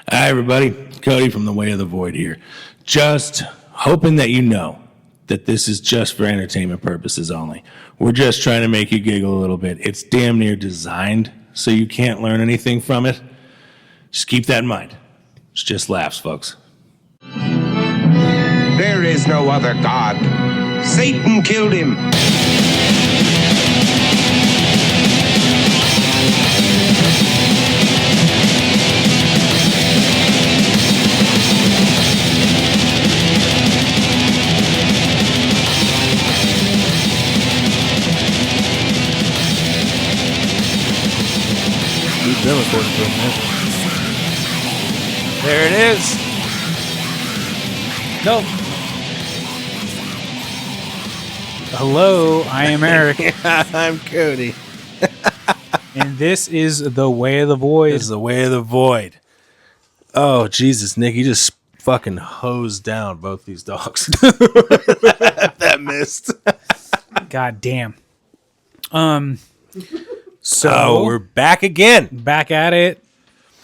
Hi, everybody. Cody from The Way of the Void here. Just hoping that you know that this is just for entertainment purposes only. We're just trying to make you giggle a little bit. It's damn near designed so you can't learn anything from it. Just keep that in mind. It's just laughs, folks. There is no other God. Satan killed him. We've been recording for a minute. There it is. No. Hello, I am Eric. I'm Cody. And this is The Way of the Void. This is The Way of the Void. Oh, Jesus, Nick, you just fucking hosed down both these dogs. That missed. God damn. So we're back again. back at it.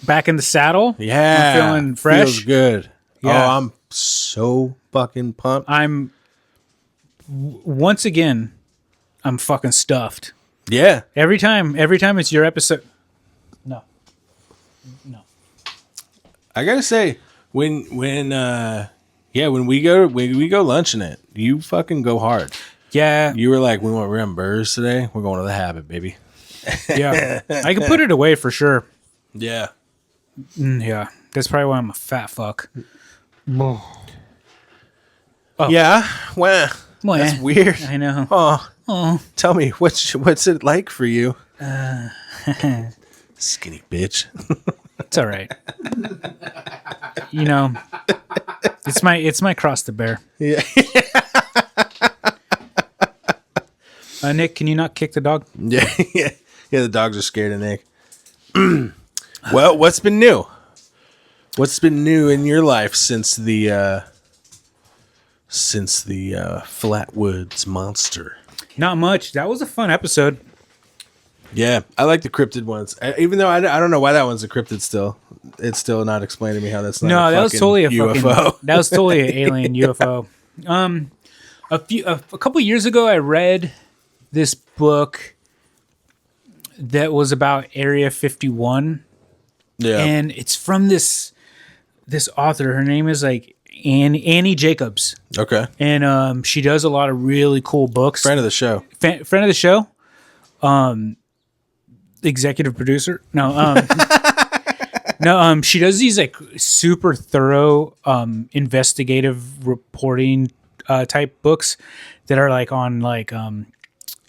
Back in the saddle. Yeah. I'm feeling fresh. Feels good. Yeah. Oh, I'm so fucking pumped. Once again, I'm fucking stuffed. Yeah. Every time it's your episode. No. I gotta say, when we go lunching it, you fucking go hard. Yeah. You were like, we're on burgers today. We're going to the Habit, baby. Yeah. I can put it away for sure. Yeah. Yeah. That's probably why I'm a fat fuck. Oh. Yeah. Well, that's weird. I know. Oh. Tell me, what's it like for you? Skinny bitch. It's all right. You know, it's my cross to bear. Yeah. Nick, can you not kick the dog? Yeah. The dogs are scared of Nick. Well, what's been new? What's been new in your life since the Flatwoods monster? Not much. That was a fun episode. Yeah, I like the cryptid ones. Even though I don't know why that one's a cryptid still. It's still not explained to me how that's not No, a that was totally a UFO. that was totally an alien UFO. A couple years ago, I read this book that was about Area 51. Yeah. And it's from this author. Her name is like Annie Jacobs. Okay. And she does a lot of really cool books. Friend of the show. Friend of the show. Executive producer. No. No. She does these like super thorough investigative reporting type books that are like on like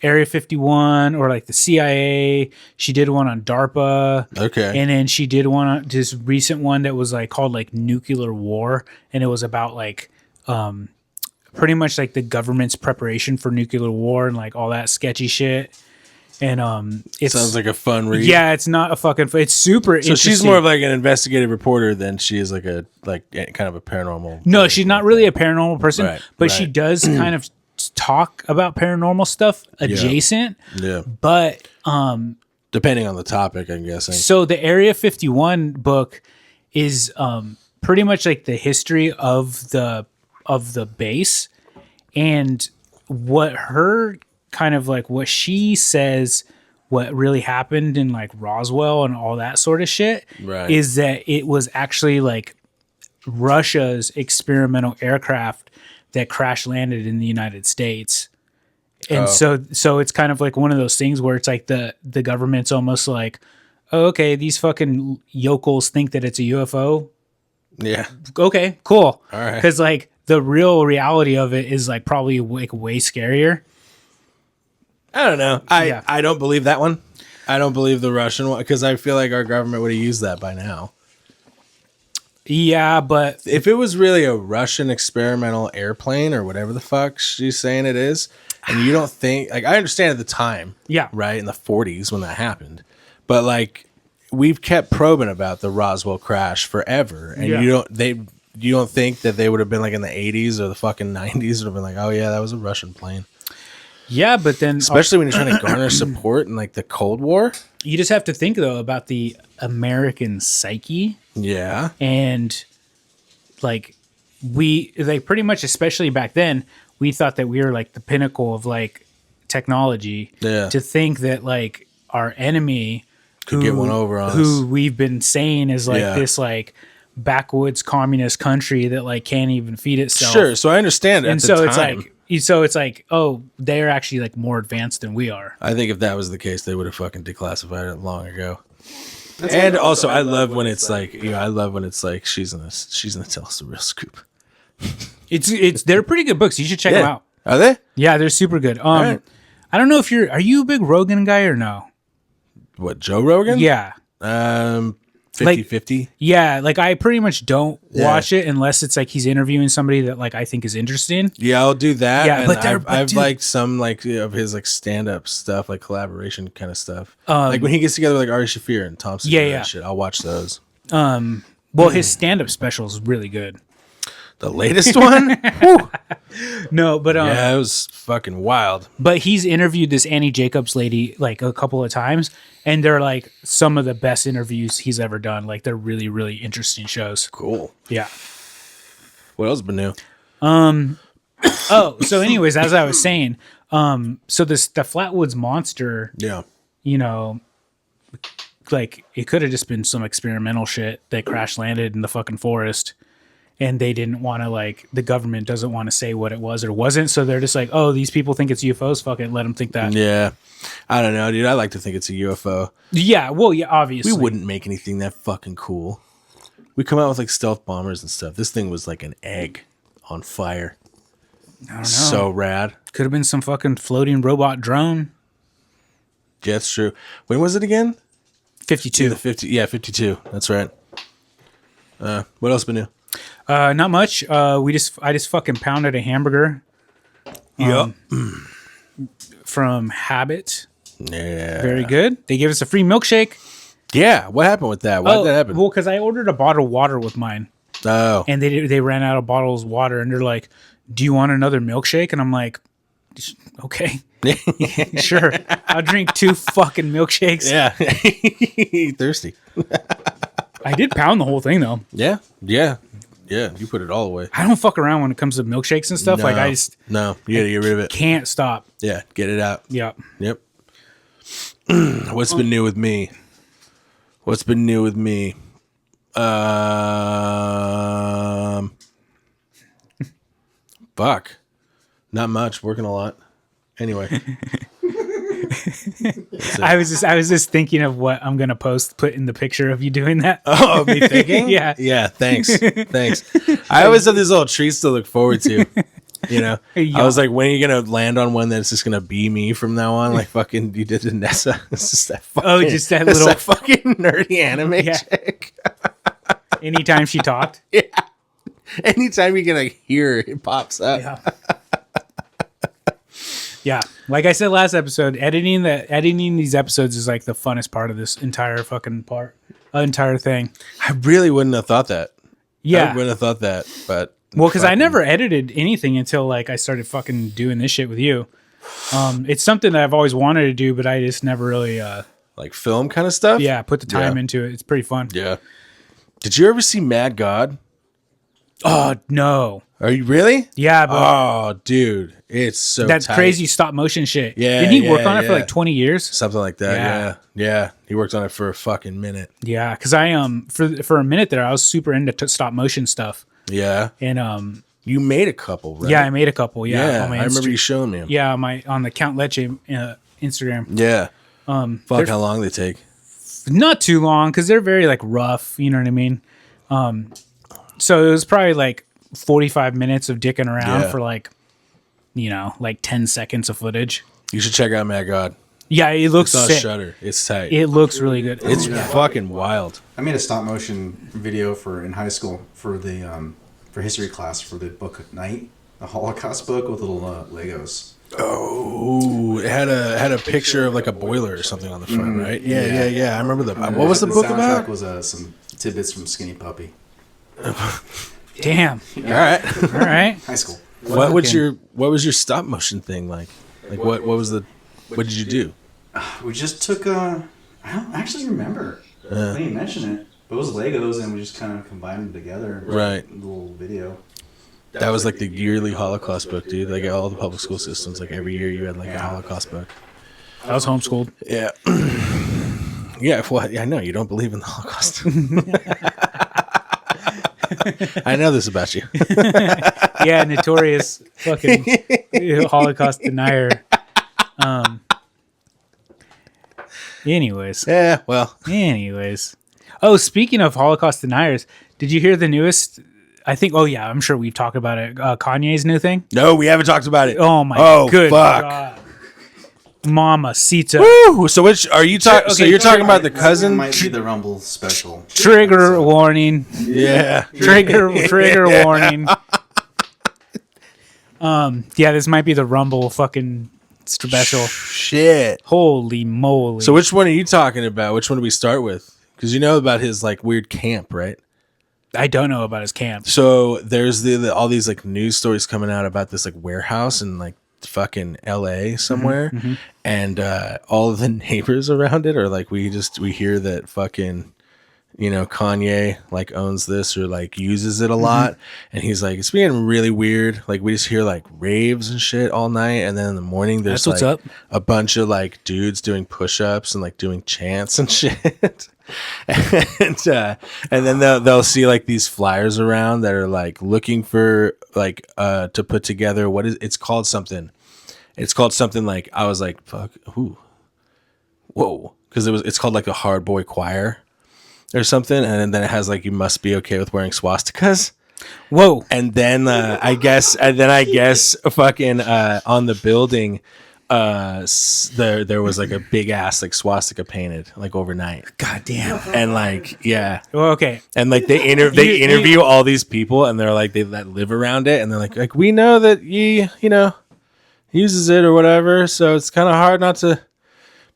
Area 51 or like the CIA. She did one on DARPA. Okay. And then she did one on this recent one that was like called like Nuclear War. And it was about like pretty much like the government's preparation for nuclear war and like all that sketchy shit. And it sounds like a fun read. Yeah, it's not a fucking it's super So interesting. she's more of like an investigative reporter than she is like kind of a paranormal. No, she's not really a paranormal person, Right, but she does kind of talk about paranormal stuff adjacent. Yeah. But depending on the topic, I'm guessing. so the Area 51 book is pretty much like the history of the base and what her kind of like what she says what really happened in like Roswell and all that sort of shit is that it was actually like Russia's experimental aircraft that crash landed in the United States. And so it's kind of like one of those things where it's like the government's almost like, oh, okay, these fucking yokels think that it's a UFO. Yeah. Okay, cool. All right. Because like the real reality of it is like probably like way scarier. I don't know. I don't believe that one. I don't believe the Russian one because I feel like our government would have used that by now. Yeah, but if it was really a Russian experimental airplane or whatever the fuck she's saying it is, and you don't think like I understand at the time, yeah, right in the 40s when that happened, but like we've kept probing about the Roswell crash forever, and you don't think that they would have been like in the 80s or the fucking 90s would have been like, oh yeah, that was a Russian plane. Yeah, but then especially when you're trying to garner support in like the Cold War. you just have to think though about the American psyche Yeah. and like we like pretty much, especially back then, we thought that we were like the pinnacle of like technology. Yeah. To think that like our enemy Could get one over on who us. we've been saying is like Yeah. this like backwoods communist country that like can't even feed itself. Sure. So I understand. And at the so it's time. like oh, they're actually like more advanced than we are. I think if that was the case, they would have fucking declassified it long ago. And also, I love when it's like, she's gonna tell us the real scoop. It's they're pretty good books. You should check them out. Are they? Yeah, they're super good. right. I don't know if are you a big Rogan guy or no? What, Joe Rogan? Yeah. 50-50. Yeah, like I pretty much don't watch it unless it's like he's interviewing somebody that like I think is interesting. Yeah, I'll do that. Yeah, and but I've dude- liked some like of his like stand up stuff, like collaboration kind of stuff. Like when he gets together with like Ari Shaffir and Thompson. Yeah, and yeah. that shit, I'll watch those. Well, his stand-up special is really good. The latest one? No, but Yeah, it was fucking wild. but he's interviewed this Annie Jacobs lady like a couple of times, and they're like some of the best interviews he's ever done. Like they're really, really interesting shows. Cool. Yeah. What else been new? Oh, so anyways, as I was saying, so the Flatwoods Monster, Yeah. you know, like it could have just been some experimental shit that crash landed in the fucking forest. And they didn't want to like the government doesn't want to say what it was or wasn't, so they're just like, oh, these people think it's UFOs. Fuck it, let them think that. Yeah. I don't know, dude. I like to think it's a UFO. Yeah, well, yeah, obviously. We wouldn't make anything that fucking cool. We come out with like stealth bombers and stuff. This thing was like an egg on fire. I don't know. So rad. Could have been some fucking floating robot drone. Yeah, that's true. When was it again? 52. The 50. Yeah, 52. That's right. What else been new? Not much. I just fucking pounded a hamburger Yep. from Habit. Yeah. Very good. They gave us a free milkshake. Yeah. What happened with that? Why did that happen? Well, because I ordered a bottle of water with mine, Oh. and they ran out of bottles of water, and they're like, "Do you want another milkshake?" And I'm like, "Okay, sure. I'll drink 2 fucking milkshakes." Yeah. Thirsty. I did pound the whole thing though. Yeah. Yeah. Yeah. You put it all away. I don't fuck around when it comes to milkshakes and stuff. Like I just No. You gotta get rid of it. can't stop. Yeah. Get it out. Yeah. Yep. What's been new with me? Fuck. Not much. Working a lot. Anyway. I was just thinking of what I'm gonna put in the picture of you doing that. Oh, me thinking? Yeah. Yeah. Thanks. I always have these little treats to look forward to. You know, Yeah. I was like, when are you gonna land on one that's just gonna be me from now on? Like fucking, you did to Nessa. It's just that fucking, Oh, just that it's little- that fucking nerdy anime Yeah. chick. Anytime she talked. Anytime you can like hear it pops up. Yeah. Yeah. Like I said last episode, editing these episodes is like the funnest part of this entire entire thing. I really wouldn't have thought that. Yeah. I wouldn't have thought that, but Well, because I fucking- never edited anything until like I started fucking doing this shit with you. It's something that I've always wanted to do, but I just never really like film kind of stuff. put the time Yeah. into it. It's pretty fun. Yeah. Did you ever see Mad God? Oh no. Are you really? Yeah, but Oh, dude, it's so that's tight. crazy stop motion shit. Yeah, Didn't he work yeah, on it for yeah. like 20 years? Something like that. Yeah. Yeah. He worked on it for a fucking minute. Yeah, because I for a minute there I was super into stop motion stuff, Yeah. and You made a couple, right? yeah, I made a couple. Yeah, Yeah. on my I remember Insta- you showing me 'em. Yeah, on the Count Leche Instagram. Yeah. Fuck, they're- how long they take? Not too long because they're very like rough. You know what I mean? So it was probably like 45 minutes of dicking around Yeah. for like 10 seconds of footage. You should check out Mad God. Yeah, it looks It's on sick. Shutter. It's tight. It looks really good. It's fucking wild. I made a stop motion video in high school for the for history class for the book at night, the Holocaust book with little Legos. Oh, it had a picture of like a boiler or something on the front, right? Yeah. I remember the. What was the book soundtrack about? was some tidbits from Skinny Puppy. Damn. All right. All right. High school. What was your stop motion thing like? Like what did you do? We just took I don't actually remember. When you mention it, but it was Legos, and we just kind of combined them together. Right. A little video. That was like the yearly Holocaust book, dude. Like all the public school systems, like every year you had like a Holocaust book. I was homeschooled. Yeah. Yeah, well, I know you don't believe in the Holocaust. I know this about you. Yeah, notorious fucking Holocaust denier. Anyways. Yeah, well. Anyways. Oh, speaking of Holocaust deniers, did you hear the newest? I think, oh yeah, I'm sure we've talked about it. Kanye's new thing. No, we haven't talked about it. Oh my good fuck. God. Mamacita. Woo! So which are you talking? So Okay, you're talking about the It cousin? might be the Rumble special. Trigger warning. Yeah. Trigger warning. Yeah, this might be the Rumble fucking special. Shit. Holy moly. So which one are you talking about? Which one do we start with? Because you know about his like weird camp, right? I don't know about his camp. So there's all these like news stories coming out about this like warehouse in like fucking LA somewhere, and all of the neighbors around it are like we hear that fucking Kanye like owns this or like uses it a lot, and he's like it's being really weird. Like we just hear like raves and shit all night, and then in the morning there's That's what's like up. a bunch of like dudes doing push-ups and like doing chants and shit. and then they'll see like these flyers around that are like looking for like to put together it's called something like I was like fuck whoa because it's called like a hard boy choir or something, and then it has like you must be okay with wearing swastikas. Whoa. And then I guess fucking on the building there was like a big ass like swastika painted like overnight. God damn. And like yeah. Well, okay. And like they interview all these people, and they're like that live around it, and they're like we know that he uses it or whatever, so it's kind of hard not to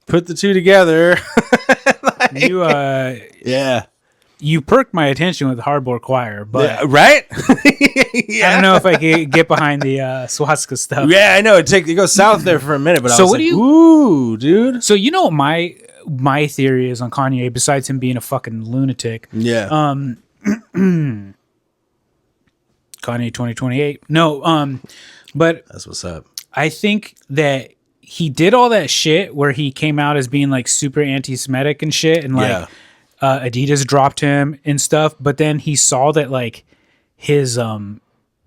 put the two together. You Yeah. you perked my attention with Hardboard Choir, but Yeah, right? I don't know if I could get behind the swastika stuff. Yeah, I know. It goes south there for a minute, but So I was what like, do you- ooh, dude. So you know what my theory is on Kanye, besides him being a fucking lunatic. Yeah. Kanye 2028. No, but That's what's up. I think that he did all that shit where he came out as being like super anti-Semitic and shit, and like Yeah. Adidas dropped him and stuff. But then he saw that like his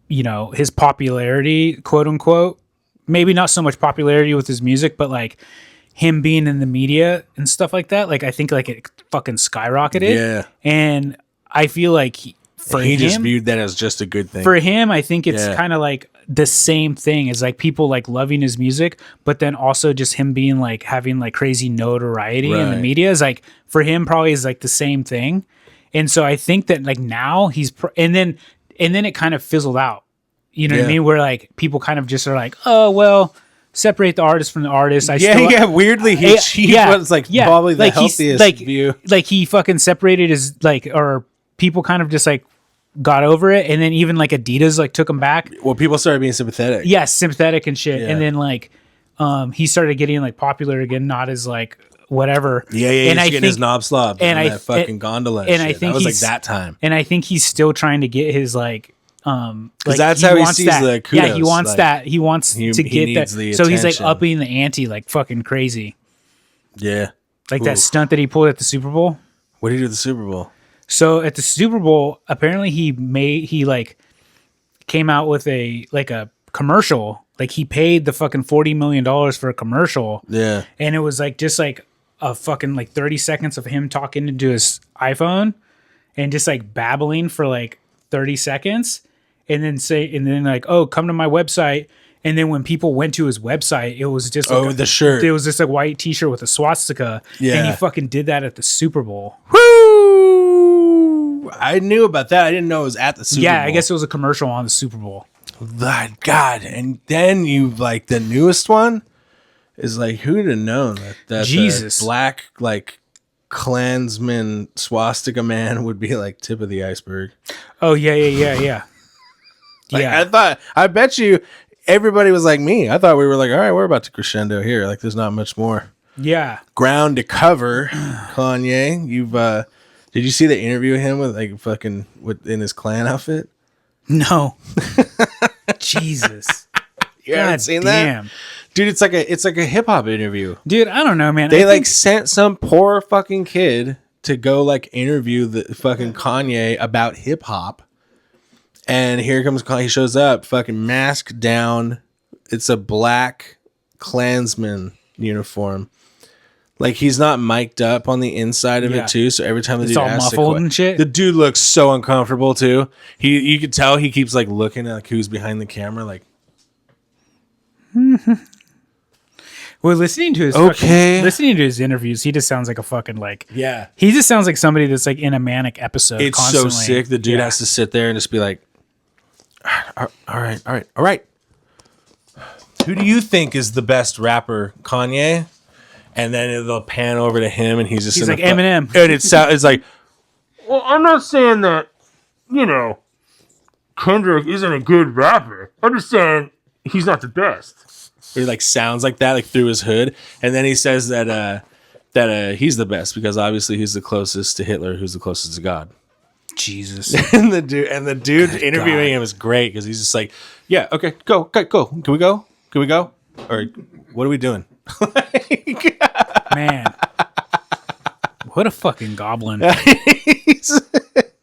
his popularity, quote unquote, maybe not so much popularity with his music, but like him being in the media and stuff like that. Like I think like it fucking skyrocketed. Yeah. And I feel like He him, just viewed that as just a good thing. for him, I think it's Yeah. kind of like the same thing as like people like loving his music, but then also just him being like having like crazy notoriety in the Right. media is like for him probably is like the same thing. And so I think that like now he's and then it kind of fizzled out. You know what I Yeah. mean? Where like people kind of just are like, oh well, separate the artist from the artist. Weirdly, he was like probably the like he's- healthiest like, view. Like he fucking separated his like, or people kind of just like got over it, and then even like Adidas like took him back. Well, people started being sympathetic. Yes, sympathetic and shit. Yeah. And then like he started getting like popular again, not as like whatever. Yeah, And he's I getting his think, knob slob and on I that fucking gondola. and shit. I think that was like he's- that time. and I think he's still trying to get his like like that's he how he wants sees that. the Yeah, he kudos, wants like, that. He wants he to get needs that. the So he's like attention. upping the ante like fucking crazy. Yeah. Like Ooh. that stunt that he pulled at the Super Bowl. What did he do at the Super Bowl? So at the Super Bowl, apparently he like came out with a commercial. Like he paid the fucking $40 million for a commercial. Yeah. And it was like just like a fucking like 30 seconds of him talking into his iPhone and just like babbling for like 30 seconds and then like, oh, come to my website. And then when people went to his website, it was just like the shirt. It was just a white t-shirt with a swastika. Yeah. And he fucking did that at the Super Bowl. Woo! I knew about that. I didn't know it was at the Super Bowl. Yeah, I guess it was a commercial on the Super Bowl. God. And then you like the newest one is like, who'd have known that Jesus. the black like Klansman swastika man would be like tip of the iceberg. Oh yeah. Like, I bet you everybody was like me. I thought we were like, all right, we're about to crescendo here. Like, there's not much more Yeah. ground to cover. Kanye, you've did you see the interview of him with like fucking in his clan outfit? No. Jesus. You haven't seen that? Dude, it's like a hip hop interview. Dude, I don't know, man. They like sent some poor fucking kid to go like interview the fucking Kanye about hip hop. And here comes Kanye. He shows up, fucking mask down. It's a black Klansman uniform. Like, he's not mic'd up on the inside of it too. So every time the it's dude all asks muffled and shit. the dude looks so uncomfortable too. You could tell he keeps like looking at like who's behind the camera. Like, Well, listening to his listening to his interviews, he just sounds like a fucking like yeah, he just sounds like somebody that's like in a manic episode. it's constantly. so sick. The dude has to sit there and just be like, all right. Who do you think is the best rapper? Kanye? And then they'll pan over to him, and he's like the Eminem. And it's like, well, I'm not saying that, Kendrick isn't a good rapper. I'm just saying he's not the best. Or he like sounds like that, like through his hood, and then he says that he's the best because obviously he's the closest to Hitler, who's the closest to God. Jesus. and the dude interviewing him is great because he's just like, yeah, okay, go. Can we go? Or what are we doing? Man. What a fucking goblin.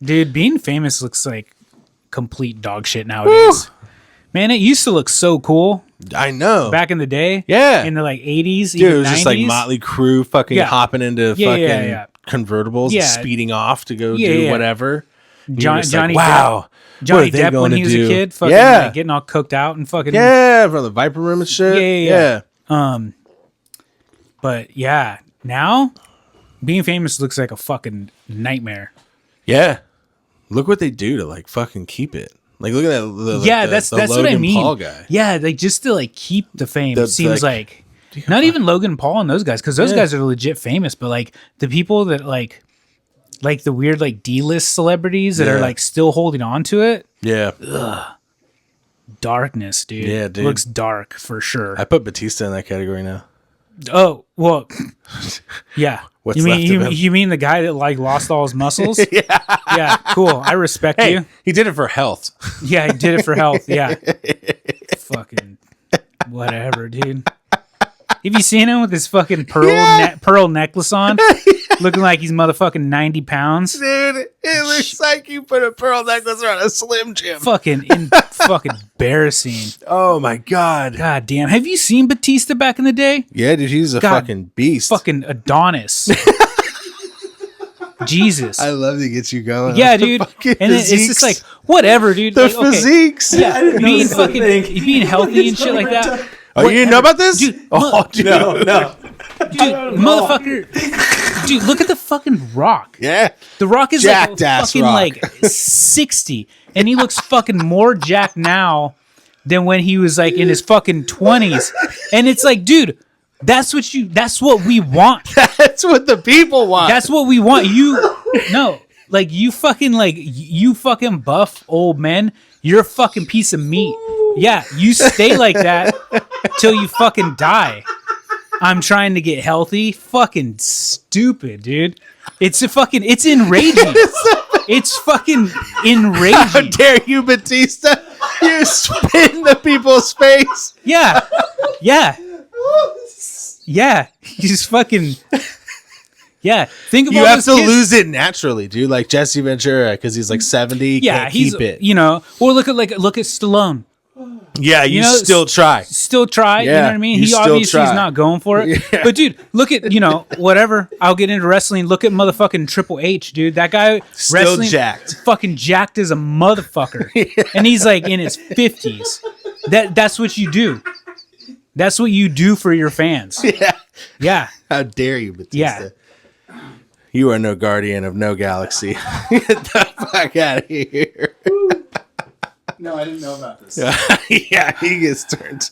Dude, being famous looks like complete dog shit nowadays. Man, it used to look so cool. I know. Back in the day. Yeah. In the like 80s, dude, even it was 90s. just like Motley Crue fucking hopping into fucking convertibles, Yeah. speeding off to go do whatever. Johnny like, wow. Johnny Depp when he was a kid, fucking like getting all cooked out and fucking from the Viper Room and shit. Yeah. But yeah, now being famous looks like a fucking nightmare. Yeah. Look what they do to like fucking keep it. Like, look at that. That's Logan what I mean. Paul guy. Yeah, like just to like keep the fame. Seems like dude, not even Logan Paul and those guys, because those guys are legit famous. But like the people that like the weird like D-list celebrities that are like still holding on to it. Yeah. Ugh. Darkness, dude. Yeah, dude. Looks dark for sure. I put Batista in that category now. Oh, well, yeah. What's left of him? You mean the guy that like lost all his muscles? Yeah, cool. I respect you. He did it for health. Yeah, he did it for health. Yeah. Fucking whatever, dude. Have you seen him with his fucking pearl necklace on? Looking like he's motherfucking 90 pounds. Dude, it looks like you put a pearl necklace around a Slim Jim. Fucking embarrassing. Oh my God. God damn. Have you seen Batista back in the day? Yeah, dude, he's a fucking beast. Fucking Adonis. Jesus. I love to get you going. Yeah, dude. And it's just like, whatever, dude. The like, okay. physiques. Yeah, being healthy and shit like that. Oh, you didn't know about this? Dude, dude. No. Dude, motherfucker. Dude, look at the fucking Rock. Yeah. The Rock is Jacked like ass fucking Rock. like 60. And he looks fucking more jacked now than when he was like in his fucking 20s. And it's like, dude, that's what we want. That's what the people want. That's what we want. You fucking buff old men. You're a fucking piece of meat. Yeah, you stay like that till you fucking die. I'm trying to get healthy. Fucking stupid, dude. It's enraging. It's fucking enraging. How dare you, Batista? You spit in the people's face. Yeah. You just fucking. Yeah. Think about You have to kids. lose it naturally, dude. Like Jesse Ventura, because he's like 70. Yeah, can't he's keep it. Or look at Stallone. Yeah, you still try. Still try. You know what I mean? you He still obviously is try. not going for it. Yeah. But dude, look at whatever. I'll get into wrestling. Look at motherfucking Triple H, dude. That guy Still wrestling jacked. fucking jacked as a motherfucker, and he's like in his 50s. That's what you do. That's what you do for your fans. Yeah. How dare you, Batista? Yeah. You are no guardian of no galaxy. Get the fuck out of here. No, I didn't know about this. Yeah, he gets turned.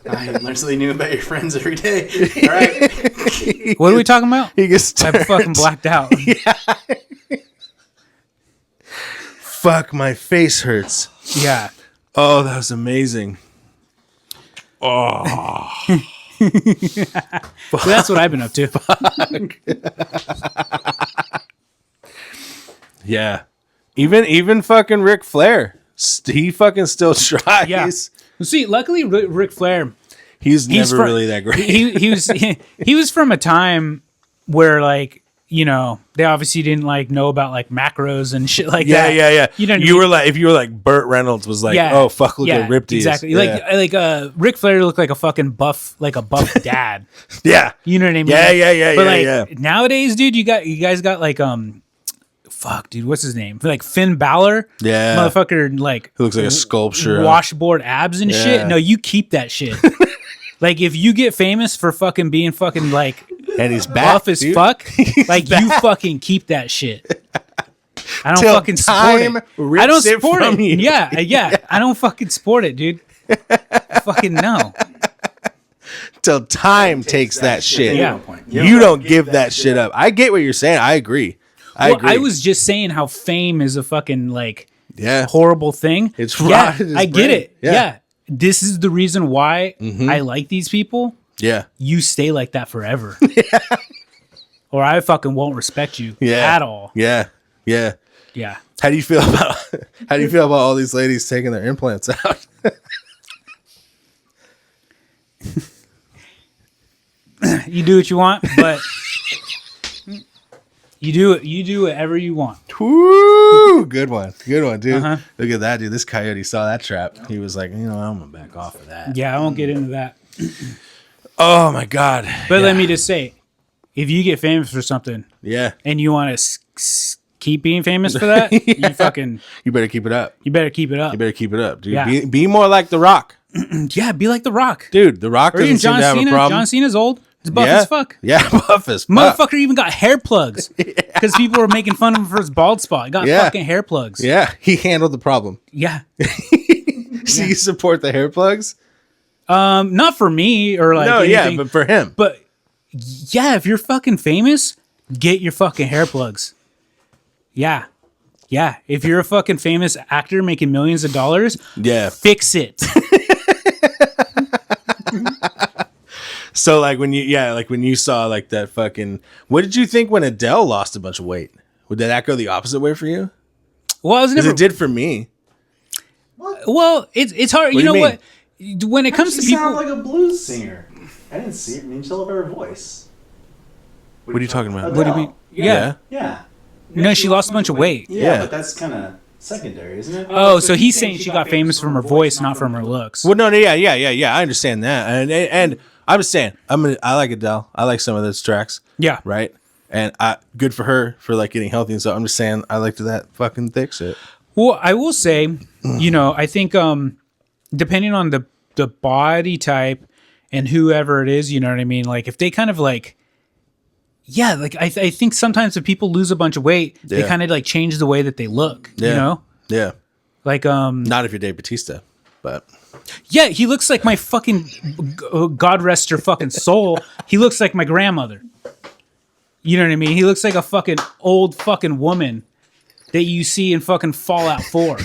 I learn something new about your friends every day. All right. What are we talking about? He gets I turned. fucking blacked out. Fuck, my face hurts. Yeah. Oh, that was amazing. So that's what I've been up to. Yeah. Even fucking Ric Flair, he fucking still tries. Yeah. Well, see, luckily Ric Flair, He's never from- really that great. he was from a time where, like, you know, they obviously didn't like know about like macros and shit like that. Yeah. You know what I you mean? were like, if you were like Burt Reynolds was like, oh fuck, look at ripped he is. exactly. Yeah. Like Ric Flair looked like a fucking buff dad. Yeah. You know what I mean? Yeah. But like nowadays, dude, you guys got like fuck, dude, what's his name? Like Finn Balor, Yeah. motherfucker, like He looks like a sculpture. washboard abs and Yeah. shit. No, you keep that shit. Like if you get famous for fucking being fucking like And he's back, buff as dude. fuck, like you fucking keep that shit. I don't Till fucking support time it. rips I don't it support from it. you. Yeah. I don't fucking support it, dude. Fucking no. Till time takes that shit. Yeah. You don't give that shit up. I get what you're saying. I agree. I agree. I was just saying how fame is a fucking like yeah. horrible thing. It's yeah, rotted his I get brain. it. Yeah. Yeah. This is the reason why I like these people. Yeah. You stay like that forever. Or I fucking won't respect you at all. Yeah. Yeah. Yeah. How do you feel about all these ladies taking their implants out? You do what you want, but you do whatever you want. Woo! Good one, dude. Uh-huh. Look at that, dude. This coyote saw that trap. He was like, I'm gonna back off of that. Yeah, I won't get into that. Oh my god. But let me just say, if you get famous for something Yeah. and you want to keep being famous for that, you fucking You better keep it up. you better keep it up. You better keep it up, dude. Yeah. Be more like The Rock, Yeah, be like The Rock. dude. The Rock Or even doesn't seem John to have Cena. a problem. John Cena's old. He's buff yeah. as fuck. Yeah, buff as fuck. Motherfucker even got hair plugs because people were making fun of him for his bald spot. He got Yeah. fucking hair plugs. Yeah, he handled the problem. Yeah. So you support the hair plugs? Not for me or like No, anything, yeah, but for him. but yeah, if you're fucking famous, get your fucking hair plugs. Yeah. Yeah. If you're a fucking famous actor making millions of dollars, Yeah. fix it. So like when you saw like that fucking, what did you think when Adele lost a bunch of weight? Did that go the opposite way for you? Well, I was Because never. it did for me. Well, it's hard. What You do know you what? When it comes She to people, sounded like a blues singer. I didn't see it. I mean, she'll have her voice. What are you talking about? what do you mean? Yeah. Yeah. No, she lost a bunch of weight. Yeah, but that's kind of secondary, isn't it? Oh, so he's saying she got famous from her voice, not from her looks. Well, no, yeah. I understand that, and I'm just saying, I like Adele. I like some of those tracks. Yeah. Right. And good for her for like getting healthy and stuff. I'm just saying, I liked that fucking thick shit. Well, I will say, you know, I think depending on the body type and whoever it is, you know what I mean? Like if they kind of like, yeah, like I think sometimes if people lose a bunch of weight, they Yeah. kind of like change the way that they look, Yeah. you know? Yeah. Like, Not if you're Dave Bautista, but yeah, he looks like my fucking, God rest her fucking soul. He looks like my grandmother. You know what I mean? He looks like a fucking old fucking woman that you see in fucking Fallout 4.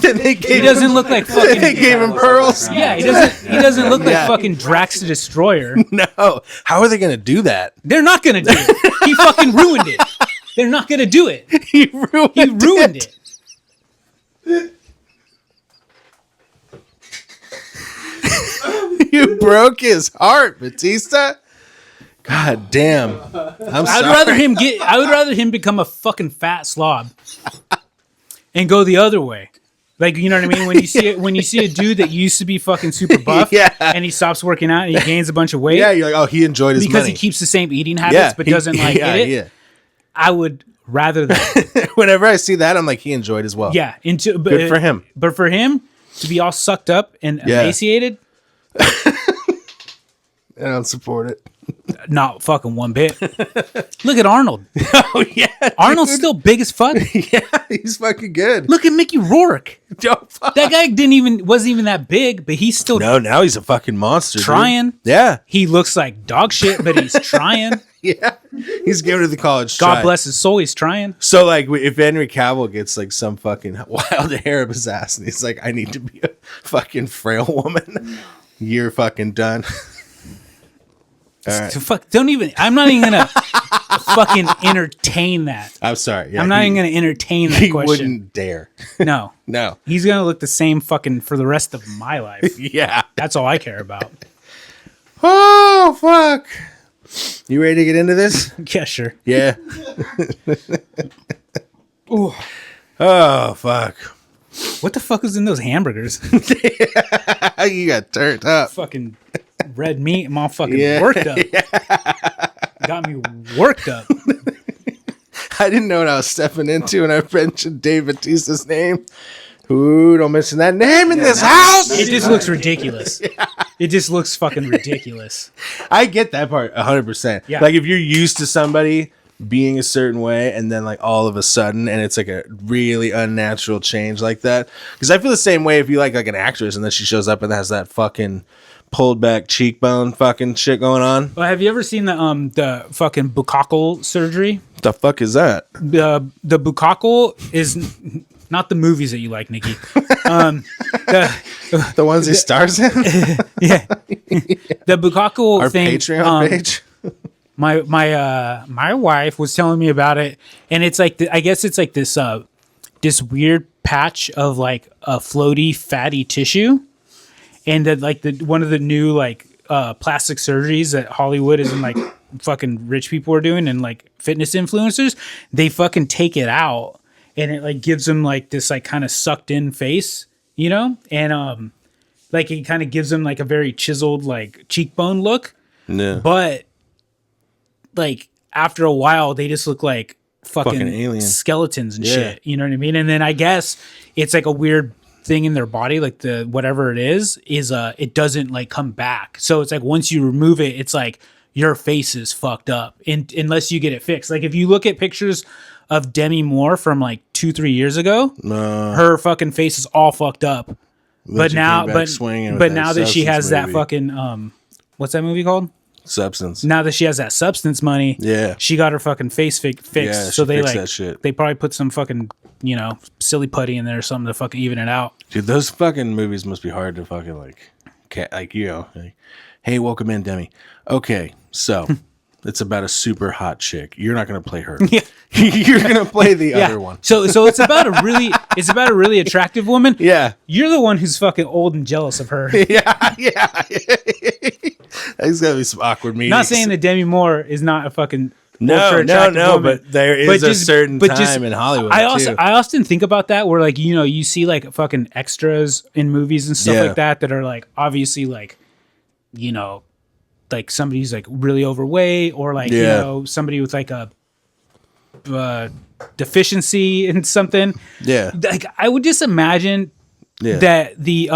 then they He gave doesn't look like fucking. they gave him pearls. Yeah, he doesn't look like fucking Drax the Destroyer. No, how are they gonna do that? They're not gonna do it. He fucking ruined it. They're not gonna do it. He ruined He ruined it. You broke his heart, Batista. God damn. I'm I would rather him become a fucking fat slob and go the other way. Like, you know what I mean? When you see a dude that used to be fucking super buff Yeah. and he stops working out and he gains a bunch of weight Yeah, you're like, oh, he enjoyed his because money. he keeps the same eating habits but doesn't like yeah, get it. Yeah. I would rather that. Whenever I see that, I'm like, he enjoyed as well. Yeah, Good for him. But for him to be all sucked up and Yeah. emaciated, I don't support it. not fucking one bit. Look at Arnold. Oh yeah, Arnold's still big as fuck. yeah, he's fucking good. Look at Mickey Rourke. Yo, fuck. That guy wasn't even that big, but he's still No, now he's a fucking monster. dude. trying. Yeah, He looks like dog shit, but he's trying. Yeah, he's giving it the college God try. bless his soul. He's trying. So like, if Henry Cavill gets like some fucking wild hair up his ass, and he's like, "I need to be a fucking frail woman," you're fucking done. All right. So fuck. Don't even. I'm not even gonna fucking entertain that. I'm sorry. Yeah, I'm not even gonna entertain that He question. wouldn't dare. No. No. He's gonna look the same fucking for the rest of my life. Yeah. That's all I care about. Oh fuck. You ready to get into this? Yeah, sure. Yeah. Ooh. Oh fuck. What the fuck was in those hamburgers? You got turned up. Fucking red meat. I'm all fucking Yeah. worked up. Got me worked up. I didn't know what I was stepping into when I mentioned Dave Bautista's name. Ooh, don't mention that name in this house. It just looks ridiculous. It just looks fucking ridiculous. I get that part 100%. Yeah. Like if you're used to somebody being a certain way and then like all of a sudden and it's like a really unnatural change like that. Because I feel the same way if you like an actress and then she shows up and has that fucking pulled back cheekbone fucking shit going on. Well, have you ever seen the fucking bukkake surgery? What the fuck is that? The bukkake is not the movies that you like, Nikki. The ones he stars in? Yeah, the bukkake Our thing. Patreon page? My wife was telling me about it, and it's like I guess it's like this this weird patch of like a floaty fatty tissue, and that like one of the new like plastic surgeries that Hollywood is in like fucking rich people are doing and like fitness influencers, they fucking take it out and it like gives them like this like kind of sucked in face, you know, and like it kind of gives them like a very chiseled like cheekbone look, Yeah. but like after a while they just look like fucking alien skeletons and Yeah. shit, you know what I mean? And then I guess it's like a weird thing in their body, like the whatever it is it doesn't like come back. So it's like once you remove it, it's like your face is fucked up unless you get it fixed. Like if you look at pictures of Demi Moore from like 2-3 years ago, her fucking face is all fucked up. But now that she has that fucking what's that movie called? Substance. Now that she has that substance money, Yeah. she got her fucking face fixed. Yeah, So she they fixed like that shit. they probably put some fucking silly putty in there or something to fucking even it out. Dude, those fucking movies must be hard to fucking like hey, welcome in, Demi. Okay, so it's about a super hot chick. You're not gonna play her. Yeah. You're gonna play the other one. So it's about a really attractive woman. Yeah. You're the one who's fucking old and jealous of her. Yeah. There's gotta be some awkward meetings. Not saying that Demi Moore is not a fucking No, ultra-attractive woman, but there is a certain time in Hollywood. I often think about that where like you see like fucking extras in movies and stuff Yeah. like that are like obviously like like somebody who's like really overweight or like somebody with like a deficiency in something. Yeah. Like I would just imagine that the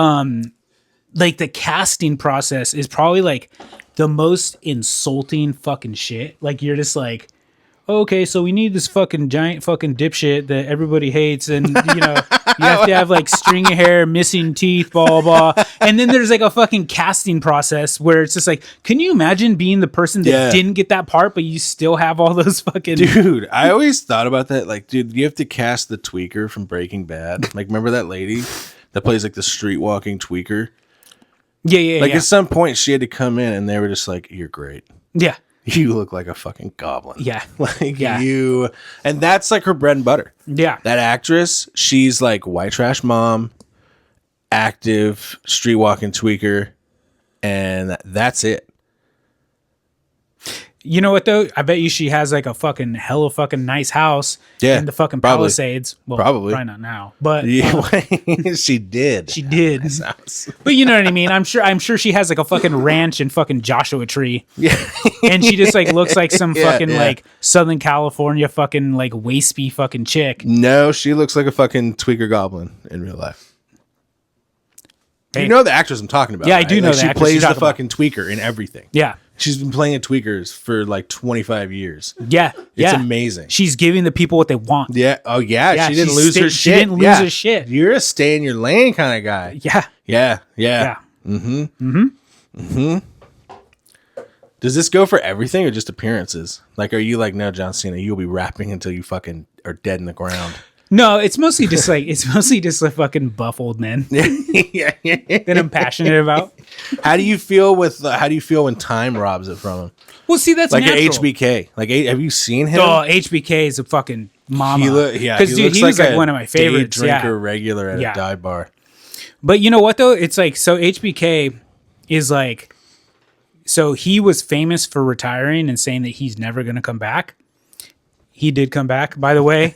like the casting process is probably like the most insulting fucking shit. Like you're just like, okay, so we need this fucking giant fucking dipshit that everybody hates, and you have to have like stringy hair, missing teeth, blah blah blah. And then there's like a fucking casting process where it's just like, can you imagine being the person that didn't get that part, but you still have all those fucking Dude, I always thought about that. Like, dude, you have to cast the tweaker from Breaking Bad. Like, remember that lady that plays like the street walking tweaker? Yeah. Like at some point she had to come in and they were just like, you're great. Yeah. You look like a fucking goblin. Yeah. Like Yeah. you, and that's like her bread and butter. Yeah. That actress, she's like white trash mom, active, street walking tweaker, and that's it. You know what though? I bet you she has like a fucking hella fucking nice house in the fucking probably. Palisades. Well, Probably not now, but she did. she did. Nice house. But you know what I mean? I'm sure she has like a fucking ranch in fucking Joshua Tree. Yeah. And she just like looks like some Yeah, fucking yeah. like Southern California fucking like waspy fucking chick. No, she looks like a fucking tweaker goblin in real life. Hey. You know the actress I'm talking about. Yeah, I do know Like, the she actress plays you're the talking about. fucking tweaker in everything. Yeah. She's been playing tweakers for like 25 years. Yeah. It's amazing. She's giving the people what they want. Yeah. Oh, yeah. Yeah, she didn't she lose her shit. she didn't lose her shit. You're a stay in your lane kind of guy. Yeah. Yeah. Yeah. Dude, Does this go for everything or just appearances? Like, are you like, no, John Cena, you'll be rapping until you fucking are dead in the ground? No, it's mostly just like fucking buff old men that I'm passionate about. How do you feel when time robs it from him? Well, see, that's Like natural. an HBK. Like, have you seen him? Oh, HBK is a fucking mama. Because dude, he was like one of my favorites. Day drinker Yeah. regular at Yeah. a dive bar. But you know what though? It's like, so HBK is like, so he was famous for retiring and saying that he's never going to come back. He did come back, by the way.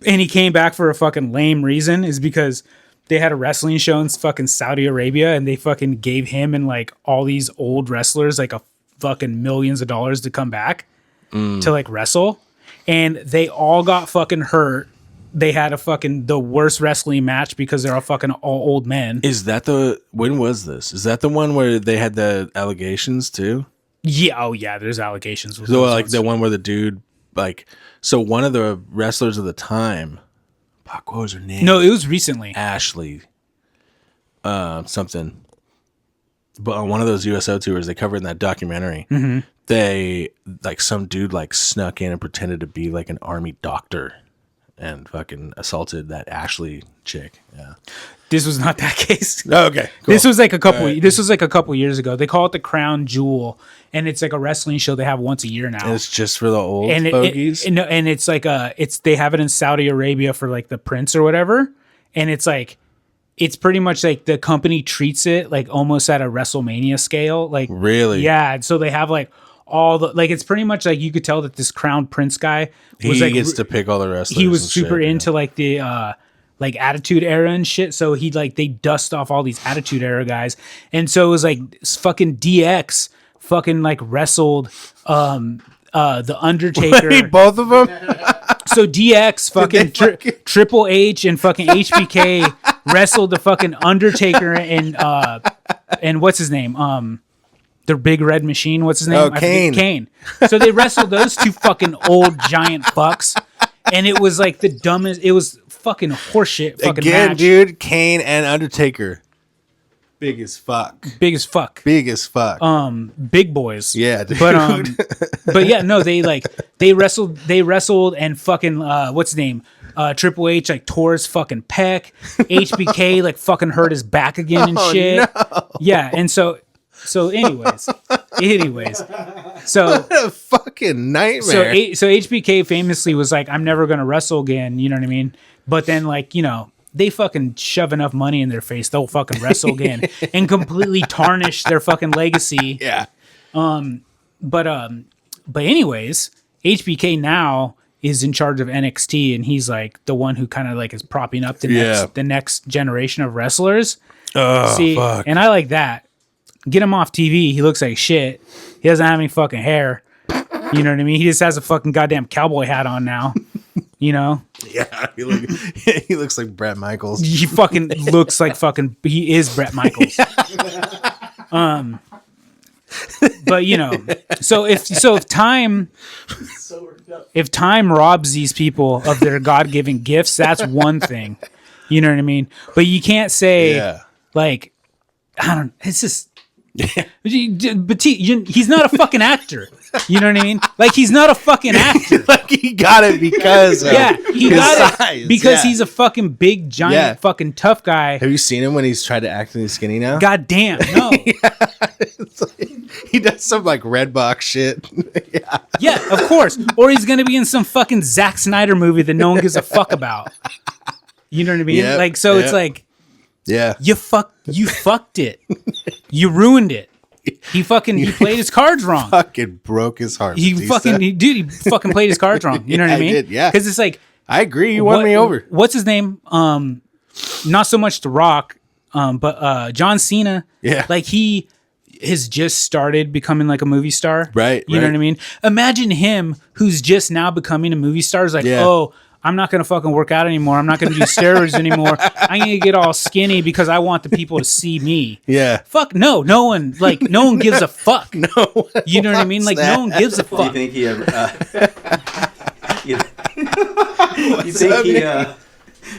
And he came back for a fucking lame reason, is because they had a wrestling show in fucking Saudi Arabia and they fucking gave him and like all these old wrestlers like a fucking millions of dollars to come back to like wrestle. And they all got fucking hurt. They had the worst wrestling match because they're all fucking all old men. Is that when was this? Is that the one where they had the allegations too? Yeah. Oh yeah. There's allegations. With So those like ones. the one where the dude, like, so one of the wrestlers of the time, fuck, what was her name? No, it was recently. Ashley, something. But on one of those USO tours, they covered in that documentary. Mm-hmm. They like some dude like snuck in and pretended to be like an army doctor, and fucking assaulted that Ashley chick. Yeah. This was not that case. Okay. Cool. This was like a couple. This was like a couple years ago. They call it the Crown Jewel, and it's like a wrestling show they have once a year now. And it's just for the old and fogies. and it's like they have it in Saudi Arabia for like the prince or whatever, and it's like it's pretty much like the company treats it like almost at a WrestleMania scale. Like Really? yeah. And so they have like all the like it's pretty much like you could tell that this Crown Prince guy was He like gets to pick all the wrestlers. he was and super shit, into like the like Attitude Era and shit. So he like they dust off all these Attitude Era guys, and so it was like fucking DX fucking like wrestled the Undertaker. Wait, both of them? So DX fucking Triple H and fucking HBK wrestled the fucking Undertaker and what's his name? The Big Red Machine. What's his name? Oh, I forget. Kane. Kane. So they wrestled those two fucking old giant fucks, and it was like the dumbest. It was fucking horseshit. Fucking Again, match. dude, Kane and Undertaker. Big as fuck. Big as fuck. Big as fuck. Big boys. Yeah, dude. But yeah, no, they wrestled and fucking what's his name? Triple H like tore his fucking pec. HBK like fucking hurt his back again and shit. No. Yeah, and so anyways. So What a fucking nightmare. so HBK famously was like, I'm never gonna wrestle again, you know what I mean? But then like, you know, they fucking shove enough money in their face, they'll fucking wrestle again and completely tarnish their fucking legacy. Yeah. But anyways, HBK now is in charge of NXT, and he's like the one who kind of like is propping up the next generation of wrestlers. Oh, See, fuck. and I like that. Get him off TV. He looks like shit. He doesn't have any fucking hair. You know what I mean? He just has a fucking goddamn cowboy hat on now. You know? Yeah, he looks like Bret Michaels. He fucking looks like fucking. He is Bret Michaels. But you know, so if time robs these people of their God-given gifts, that's one thing. You know what I mean? But you can't say like, I don't. It's just. But he's not a fucking actor. You know what I mean? Like he's not a fucking actor. Like he got it because of He his got size. it because he's a fucking big giant fucking tough guy. Have you seen him when he's tried to act and he's skinny now? God damn, no. It's like, he does some like red box shit. Yeah, of course. Or he's gonna be in some fucking Zack Snyder movie that no one gives a fuck about. You know what I mean? Yep, Like so, it's like Yeah. you fucked it. You ruined it. He played his cards wrong. Fucking broke his heart. He Batista. fucking played his cards wrong. You know what I I mean? did, yeah. Because it's like I agree. You won me over. What's his name? Not so much The Rock, but John Cena. Yeah. Like he has just started becoming like a movie star. Right, You know right. what I mean? Imagine him who's just now becoming a movie star. Is like, Yeah. oh, I'm not gonna fucking work out anymore. I'm not gonna do steroids anymore. I'm gonna get all skinny because I want the people to see me. Yeah. Fuck no one gives a fuck. No. You know what I mean? Like no one gives a Do you fuck. think he ever? You think he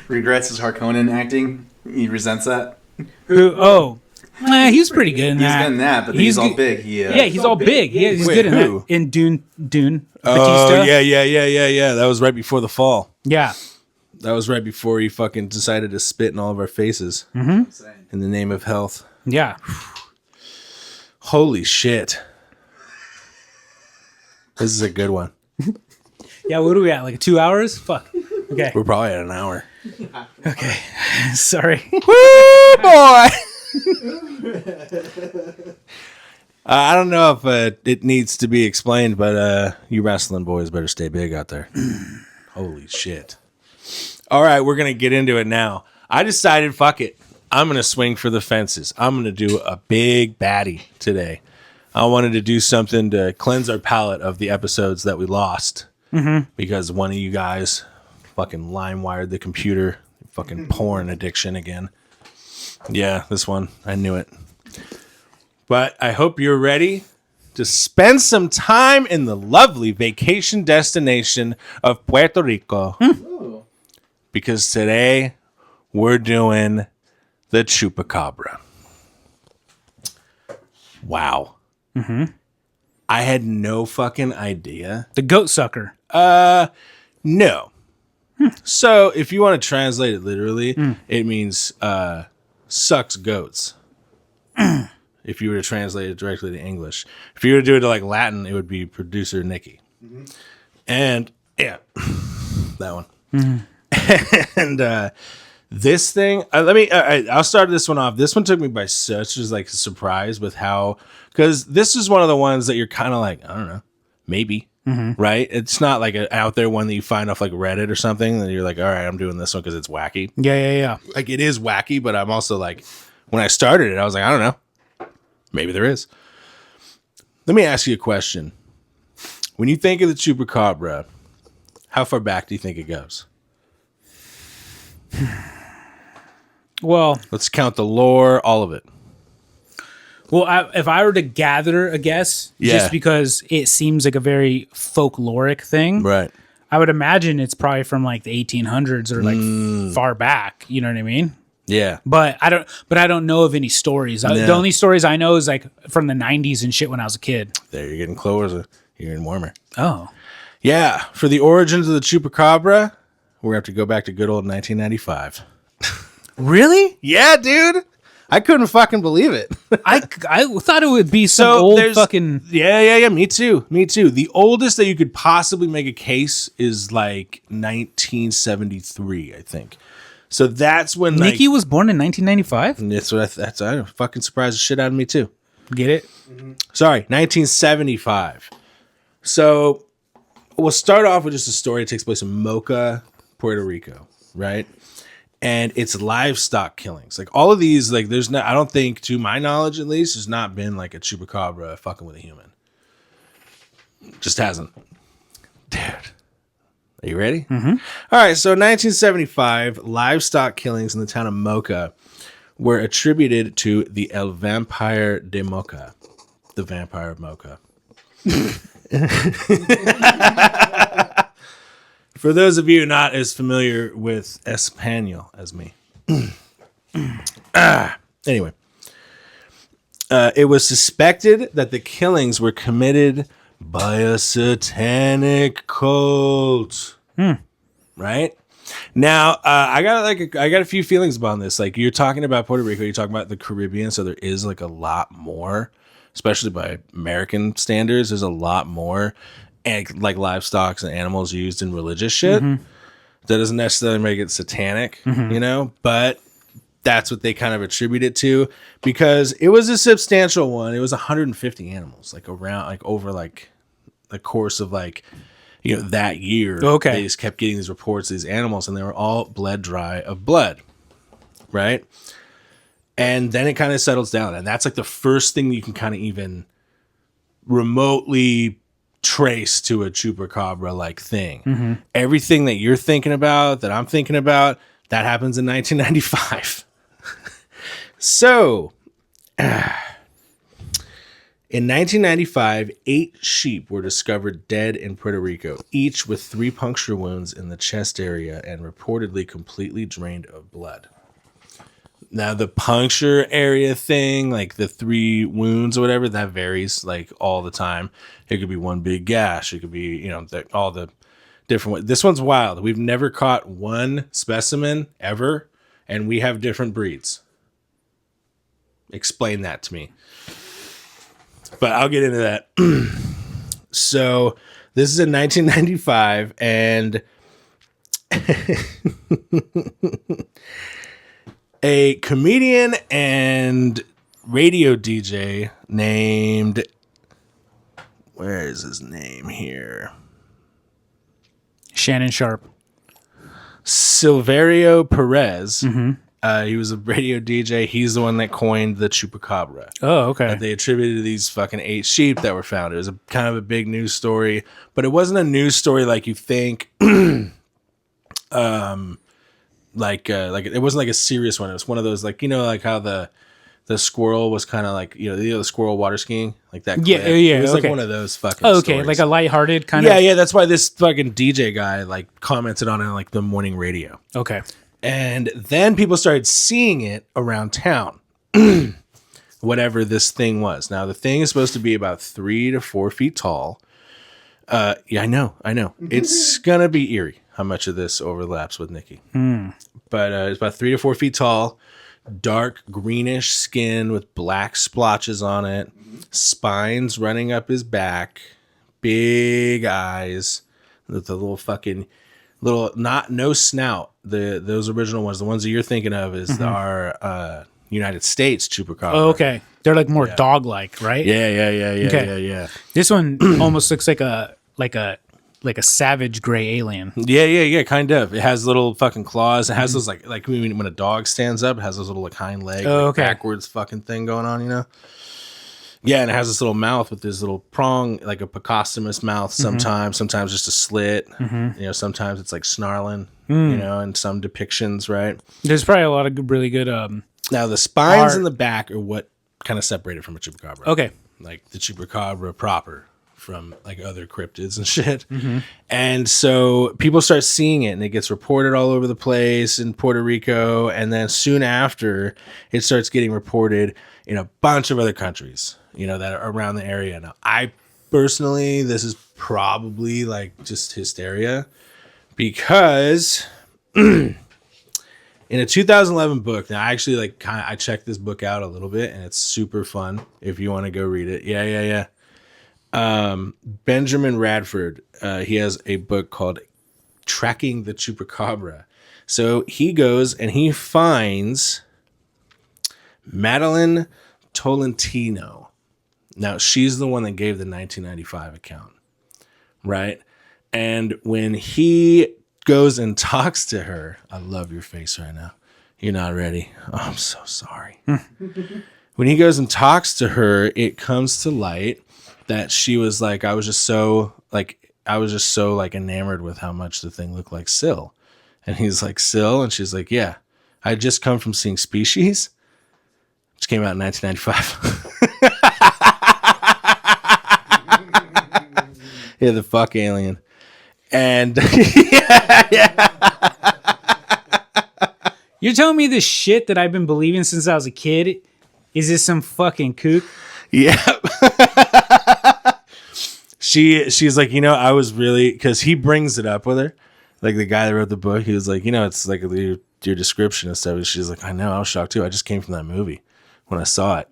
regrets his Harkonnen acting? He resents that. Who? Oh, Nah, he's pretty good in He's that. good in that, but he's all good- big. Yeah, he's all big. Yeah, he's Wait, good in who? that. In Dune. Oh, Batista. yeah. That was right before the fall. Yeah. That was right before he fucking decided to spit in all of our faces in the name of health. Yeah. Holy shit. This is a good one. Yeah, what are we at? Like 2 hours? Fuck. Okay. We're probably at an hour. Okay. Sorry. Woo, boy! I don't know if it needs to be explained, but you wrestling boys better stay big out there. Holy shit. All right, we're going to get into it now. I decided, fuck it. I'm going to swing for the fences. I'm going to do a big baddie today. I wanted to do something to cleanse our palate of the episodes that we lost. Because one of you guys fucking lime-wired the computer. Fucking porn addiction again. Yeah, this one. I knew it. But I hope you're ready to spend some time in the lovely vacation destination of Puerto Rico. Because today we're doing the Chupacabra. Wow. I had no fucking idea. The goat sucker. No. So if you want to translate it literally, it means sucks goats. If you were to translate it directly to English. If you were to do it to like Latin, it would be producer Nikki. And yeah, that one. And this thing, I'll start this one off. This one took me by such as like a surprise with how, because this is one of the ones that you're kind of like, I don't know, maybe. Right? It's not like an out there one that you find off like Reddit or something that you're like, all right, I'm doing this one because it's wacky. Yeah. Like it is wacky, but I'm also like, when I started it, I was like, I don't know. Maybe there is. Let me ask you a question. When you think of the Chupacabra, how far back do you think it goes? Well, Let's count the lore, all of it. if I were to gather a guess, Yeah. just because it seems like a very folkloric thing, Right. I would imagine it's probably from like the 1800s or like far back. You know what I mean? Yeah. But I don't know of any stories. The only stories I know is like from the 90s and shit when I was a kid. There, you're getting closer. You're getting warmer. Oh. Yeah. For the origins of the Chupacabra, we're going to have to go back to good old 1995. Really? Yeah, dude. I couldn't fucking believe it. I thought it would be some old fucking... Yeah. Me too. The oldest that you could possibly make a case is like 1973, I think. So that's when Nikki was born in 1995? That's what I fucking surprised the shit out of me too. Get it? Sorry, 1975. So we'll start off with just a story that takes place in Mocha, Puerto Rico, right? And it's livestock killings. Like all of these, like there's not, I don't think, to my knowledge at least, there's not been like a Chupacabra fucking with a human. Just hasn't. Dude. Are you ready? All right, so 1975, livestock killings in the town of Mocha were attributed to the El Vampire de Mocha, the vampire of Mocha. For those of you not as familiar with Espanol as me. Anyway. It was suspected that the killings were committed by a satanic cult. Right? Now, I got a few feelings about this. Like you're talking about Puerto Rico, you're talking about the Caribbean, so there is like a lot more, especially by American standards, there's a lot more like livestock and animals used in religious shit. That doesn't necessarily make it satanic, you know, but that's what they kind of attribute it to because it was a substantial one. It was 150 animals, like around, like over like the course of like, you know, that year. Okay. They just kept getting these reports of these animals and they were all bled dry of blood. Right. And then it kind of settles down. And that's like the first thing you can kind of even remotely trace to a Chupacabra like thing. Everything that you're thinking about, that I'm thinking about, that happens in 1995. So, in 1995, 8 sheep were discovered dead in Puerto Rico, each with 3 puncture wounds in the chest area and reportedly completely drained of blood. Now the puncture area thing, like the 3 wounds or whatever, that varies like all the time. It could be one big gash. It could be, you know, all the different ways. This one's wild. We've never caught one specimen ever, and we have different breeds. Explain that to me. But I'll get into that. So this is in 1995, and a comedian and radio DJ named, where is his name here? Shannon Sharp. Silverio Perez. He was a radio DJ. He's the one that coined the Chupacabra. Oh, okay. That they attributed to these fucking 8 sheep that were found. It was a kind of a big news story, but it wasn't a news story like you think. Like it wasn't like a serious one. It was one of those, like, you know, like how the squirrel was kind of like, you know, the squirrel water skiing, like that. Yeah, clip. yeah. It was okay. like one of those fucking. Oh, okay, stories. like a lighthearted kind of. Yeah, yeah. That's why this fucking DJ guy like commented on it on, like the morning radio. Okay. And then people started seeing it around town. Whatever this thing was. Now the thing is supposed to be about 3 to 4 feet tall. Yeah, I know. It's gonna be eerie how much of this overlaps with Nikki. But it's about 3 to 4 feet tall, dark greenish skin with black splotches on it, spines running up his back, big eyes with the little fucking no snout. Those original ones, the ones that you're thinking of, is our United States Chupacabra. Oh, okay. They're like more dog-like, right? Yeah. This one almost looks like a savage gray alien. Yeah, kind of. It has little fucking claws. It has those like when a dog stands up, it has those little like hind leg, backwards fucking thing going on, you know? Yeah, and it has this little mouth with this little prong, like a Picostomus mouth sometimes just a slit. You know, sometimes it's like snarling, you know, in some depictions, right? There's probably a lot of really good Now, the spines in the back are what kind of separate it from a Chupacabra. Okay. Like the Chupacabra proper from like other cryptids and shit. And so people start seeing it, and it gets reported all over the place in Puerto Rico. And then soon after, it starts getting reported in a bunch of other countries, you know, that are around the area. Now, I personally, this is probably like just hysteria, because in a 2011 book, now I actually I checked this book out a little bit, and it's super fun if you want to go read it. Yeah. Benjamin Radford, he has a book called Tracking the Chupacabra. So he goes and he finds Madeline Tolentino. Now, she's the one that gave the 1995 account, right? And when he goes and talks to her, I love your face right now. You're not ready. Oh, I'm so sorry. When he goes and talks to her, it comes to light that she was like, I was just so enamored with how much the thing looked like Syl. And he's like, Syl? And she's like, yeah, I had just come from seeing Species, which came out in 1995. Yeah, the fuck alien. And You're telling me this shit that I've been believing since I was a kid? Is this some fucking kook? yeah. She's like, you know, I was really, because he brings it up with her, like the guy that wrote the book. He was like, you know, it's like your description and stuff. And she's like, I know, I was shocked too. I just came from that movie when I saw it.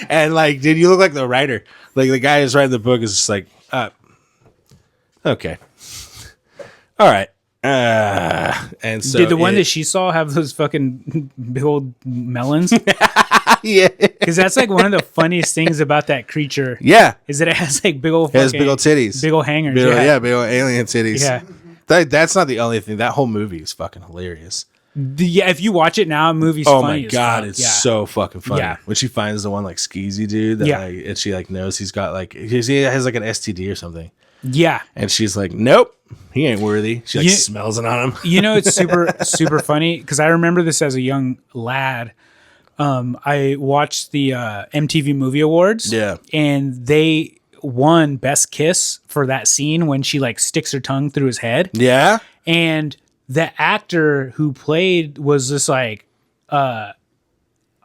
And like, dude, you look like the writer. Like the guy who's writing the book is just like, okay, all right. And so did the one that she saw have those fucking big old melons? yeah, Because that's like one of the funniest things about that creature. yeah, Is that it has like big old it has big old titties, big old hangers. big old, yeah. big old alien titties. Yeah. That's not the only thing. That whole movie is fucking hilarious. Yeah, if you watch it now, the movie's Oh funny my as god, fuck. it's Yeah. so fucking funny. Yeah. When she finds the one like skeezy dude, that Yeah. like, and she like knows he's got like he has like an STD or something, Yeah. and she's like, nope, he ain't worthy. She like You- smells it on him. You know, it's super funny because I remember this as a young lad. I watched the MTV Movie Awards. Yeah. And they won Best Kiss for that scene when she like sticks her tongue through his head. Yeah, And the actor who played was just like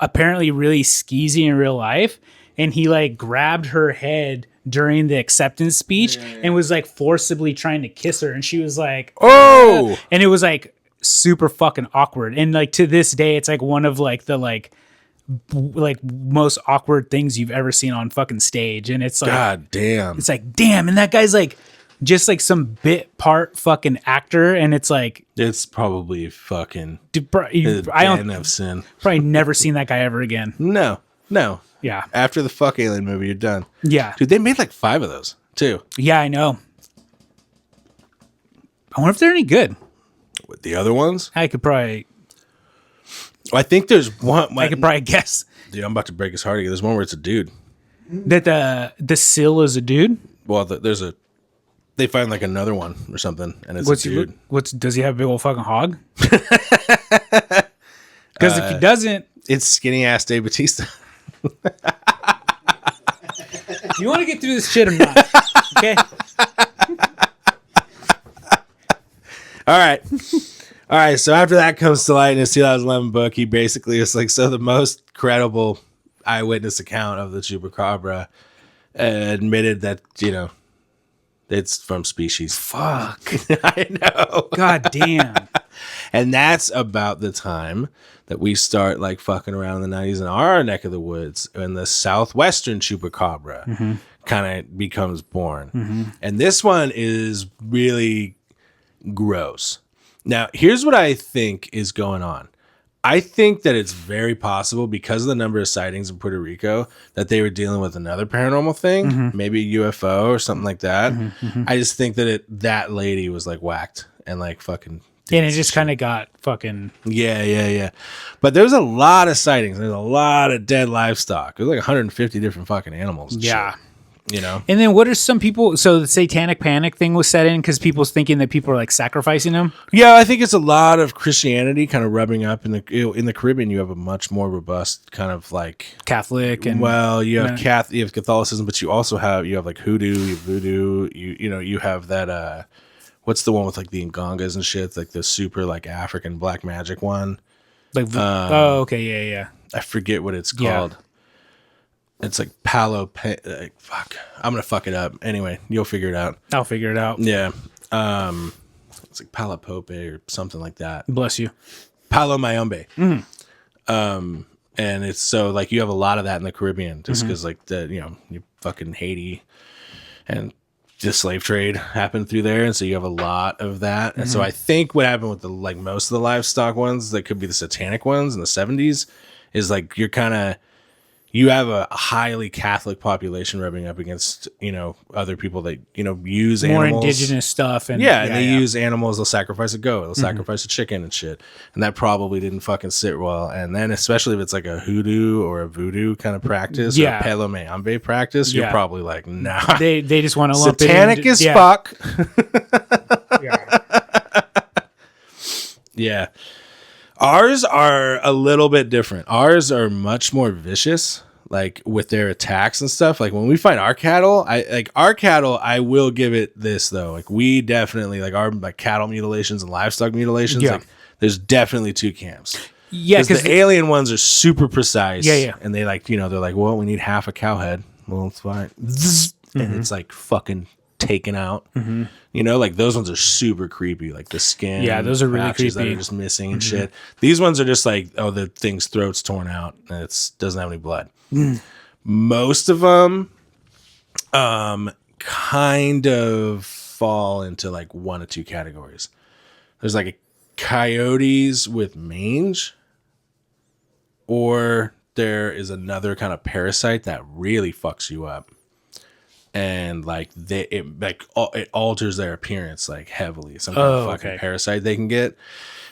apparently really skeezy in real life, and he like grabbed her head during the acceptance speech and was like forcibly trying to kiss her, and she was like, Oh! and it was like super fucking awkward. And like to this day, it's like one of like the like most awkward things you've ever seen on fucking stage. And it's like, God damn. it's like, damn. And that guy's like just like some bit part fucking actor. And it's like, It's probably fucking I don't have sin. probably never seen that guy ever again. No. Yeah. After the fuck Alien movie, you're done. Yeah. Dude, they made like 5 of those too. Yeah, I know. I wonder if they're any good. With the other ones, I could probably there's one. I could probably guess Dude, I'm about to break his heart again. There's one where it's a dude. that the seal is a dude. Well, they find like another one or something, and it's a dude. Does he have a big old fucking hog? Because if he doesn't, It's skinny ass Dave Bautista. you want to get through this shit or not? Okay. All right. So after that comes to light in his 2011 book, he basically is like, so the most credible eyewitness account of the Chupacabra admitted that, it's from species. Fuck. I know. God damn. And that's about the time that we start like fucking around in the 90s in our neck of the woods, and the southwestern Chupacabra kind of becomes born. And this one is really gross. Now, here's what I think is going on. I think that it's very possible, because of the number of sightings in Puerto Rico, that they were dealing with another paranormal thing, maybe a UFO or something like that. I just think that that lady was like whacked and like fucking. And it just kind of got fucking. Yeah. But there's a lot of sightings. There's a lot of dead livestock. There's like 150 different fucking animals. And Yeah. shit, you know? And then what are some people? So the satanic panic thing was set in because people's thinking that people are like sacrificing them. Yeah, I think it's a lot of Christianity kind of rubbing up in the Caribbean. You have a much more robust kind of like Catholic and you have you have Catholicism, but you also have like hoodoo, you have voodoo, you have that what's the one with like the Ngongas and shit? It's like the super like African black magic one. like okay, yeah. I forget what it's Yeah. called. It's like fuck. I'm gonna fuck it up. Anyway, you'll figure it out. I'll figure it out. Yeah. It's like Palo Pope or something like that. Bless you. Palo Mayombe. And it's so like you have a lot of that in the Caribbean, just because like you fucking Haiti and the slave trade happened through there, and so you have a lot of that. And so I think what happened with the like most of the livestock ones that could be the satanic ones in the 70s is like you have a highly Catholic population rubbing up against, other people that, use More animals. indigenous stuff. And Yeah, and they use animals. They'll sacrifice a goat. They'll sacrifice a chicken and shit. And that probably didn't fucking sit well. And then especially if it's like a hoodoo or a voodoo kind of practice, or a Palo Mayombe practice, you're probably like, nah. They just want to lump Satanic it in. as fuck. Yeah. Yeah. Ours are a little bit different. Ours are much more vicious, like with their attacks and stuff. Like when we find our cattle, I will give it this though. Like we definitely like our like cattle mutilations and livestock mutilations. Yeah. Like there's definitely 2 camps. Yeah, Because the alien ones are super precise. Yeah. And they like, they're like, well, we need half a cow head. Well, it's fine. And it's like fucking taken out. Like those ones are super creepy. Like the skin. Yeah, those are really patches creepy. that are just missing and shit. These ones are just like, oh, the thing's throat's torn out and it doesn't have any blood. Most of them kind of fall into like 1 of 2 categories. There's like coyotes with mange, or there is another kind of parasite that really fucks you up, and like it alters their appearance like heavily. Some kind of fucking parasite they can get,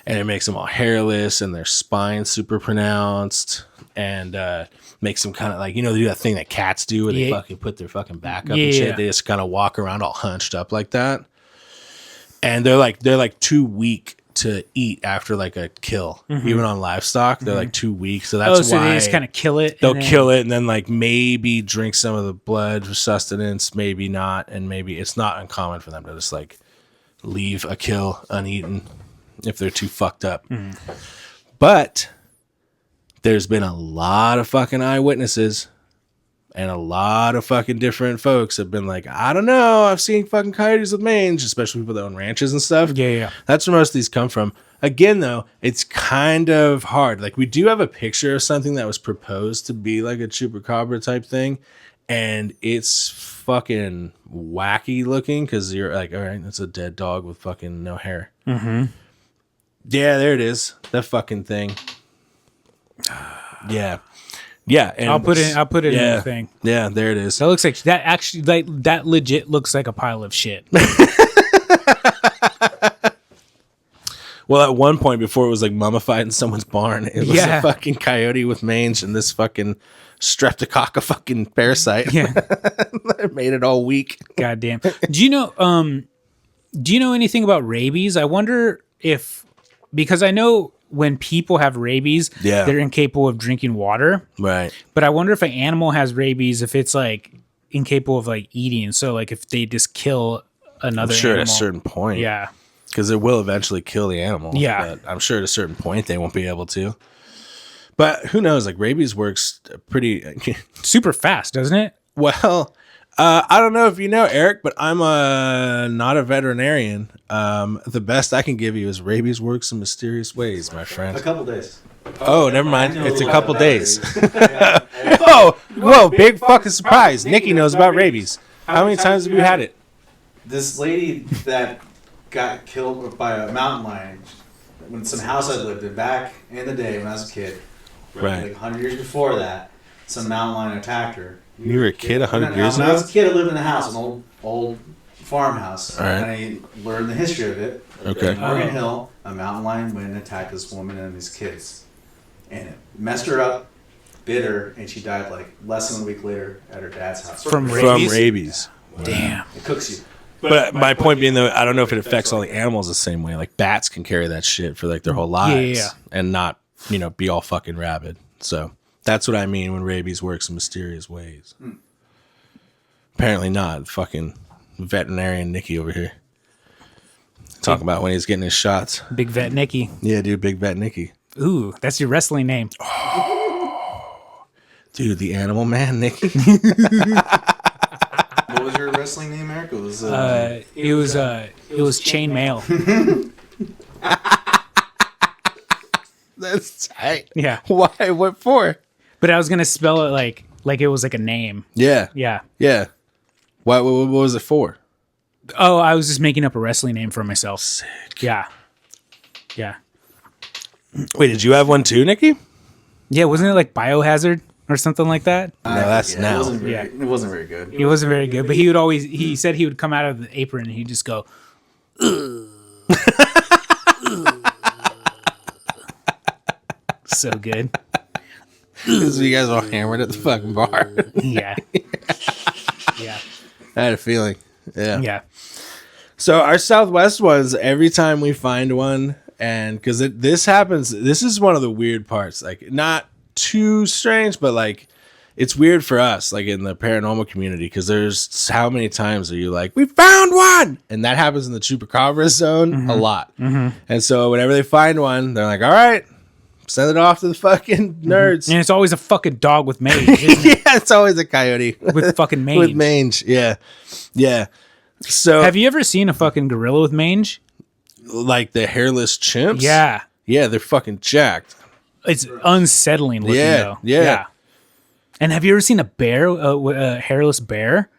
and it makes them all hairless and their spine super pronounced, and makes them kind of like, they do that thing that cats do where they fucking put their fucking back up and shit. They just kind of walk around all hunched up like that, and they're like too weak to eat after like a kill. Even on livestock, they're like too weak, so that's so why they just kind of kill it. they'll kill it and then like maybe drink some of the blood for sustenance, maybe not, and maybe it's not uncommon for them to just like leave a kill uneaten. if they're too fucked up. But there's been a lot of fucking eyewitnesses and a lot of fucking different folks have been like, I don't know, I've seen fucking coyotes with mange, especially people that own ranches and stuff. Yeah. That's where most of these come from. Again, though, it's kind of hard. Like, we do have a picture of something that was proposed to be like a chupacabra type thing, and it's fucking wacky looking because you're like, all right, that's a dead dog with fucking no hair. Yeah, there it is. That fucking thing. Yeah. Yeah, and I'll put it in the thing. Yeah, there it is. That looks like that actually that legit looks like a pile of shit. Well, at one point before it was like mummified in someone's barn, it was a fucking coyote with mange and this fucking streptococca fucking parasite. Yeah. It made it all weak. Goddamn. Do you know anything about rabies? I wonder if, because I know when people have rabies, they're incapable of drinking water. Right. But I wonder if an animal has rabies, if it's like incapable of like eating. So like if they just kill another Sure, animal. at a certain point. Yeah. Because it will eventually kill the animal. Yeah. But I'm sure at a certain point they won't be able to. But who knows? Like, rabies works pretty Super fast, doesn't it? well. I don't know if you know, Eric, but I'm not a veterinarian. The best I can give you is rabies works in mysterious ways, my friend. A couple days. Oh, never mind. I know It's a lot couple about days. rabies. Oh, whoa, big fucking surprise. Nikki knows about rabies. How many times have you had it? This lady that got killed by a mountain lion when some house I lived in back in the day when I was a kid. Right. Like 100 years before that, some mountain lion attacked her. You were a kid 100 years When I was ago? a kid, I lived in a house, an old farmhouse. All right. And I learned the history of it. Okay. In Morgan Hill, a mountain lion went and attacked this woman and these kids. And it messed her up, bit her, and she died like less than a week later at her dad's house. From From rabies? rabies. Damn. It cooks you. But my point being, though, I don't know if it affects all the animals the same way. Like, bats can carry that shit for like their whole lives Yeah. and not, be all fucking rabid. So that's what I mean when rabies works in mysterious ways. Apparently not. Fucking veterinarian Nikki over here. Talking about when he's getting his shots. Big Vet Nikki. Yeah, dude, big vet Nikki. Ooh, that's your wrestling name. Dude, the animal man, Nikki. What was your wrestling name, Eric? It was It was chainmail. That's tight. Yeah. Why? What for? But I was gonna spell it like it was like a name. Yeah. Yeah. Yeah. What was it for? Oh, I was just making up a wrestling name for myself. Sick. Yeah. Yeah. Wait, did you have one too, Nikki? Yeah, wasn't it like Biohazard or something like that? No, that's now. It wasn't very good. He wasn't very good, but he said he would come out of the apron and he'd just go, "Ugh." So good. Because you guys all hammered at the fucking bar. Yeah. Yeah. I had a feeling. Yeah. Yeah. So our Southwest ones, every time we find one, and because this happens, this is one of the weird parts. Like, not too strange, but like, it's weird for us, like in the paranormal community, because there's how many times are you like, we found one, and that happens in the Chupacabra zone a lot. And so whenever they find one, they're like, all right, send it off to the fucking nerds. And it's always a fucking dog with mange, isn't it? Yeah, it's always a coyote With fucking mange. with mange. Yeah, yeah. So Have you ever seen a fucking gorilla with mange? like the hairless chimps. Yeah. Yeah, they're fucking jacked. It's unsettling looking, Yeah, though. yeah. And have you ever seen a bear, a hairless bear?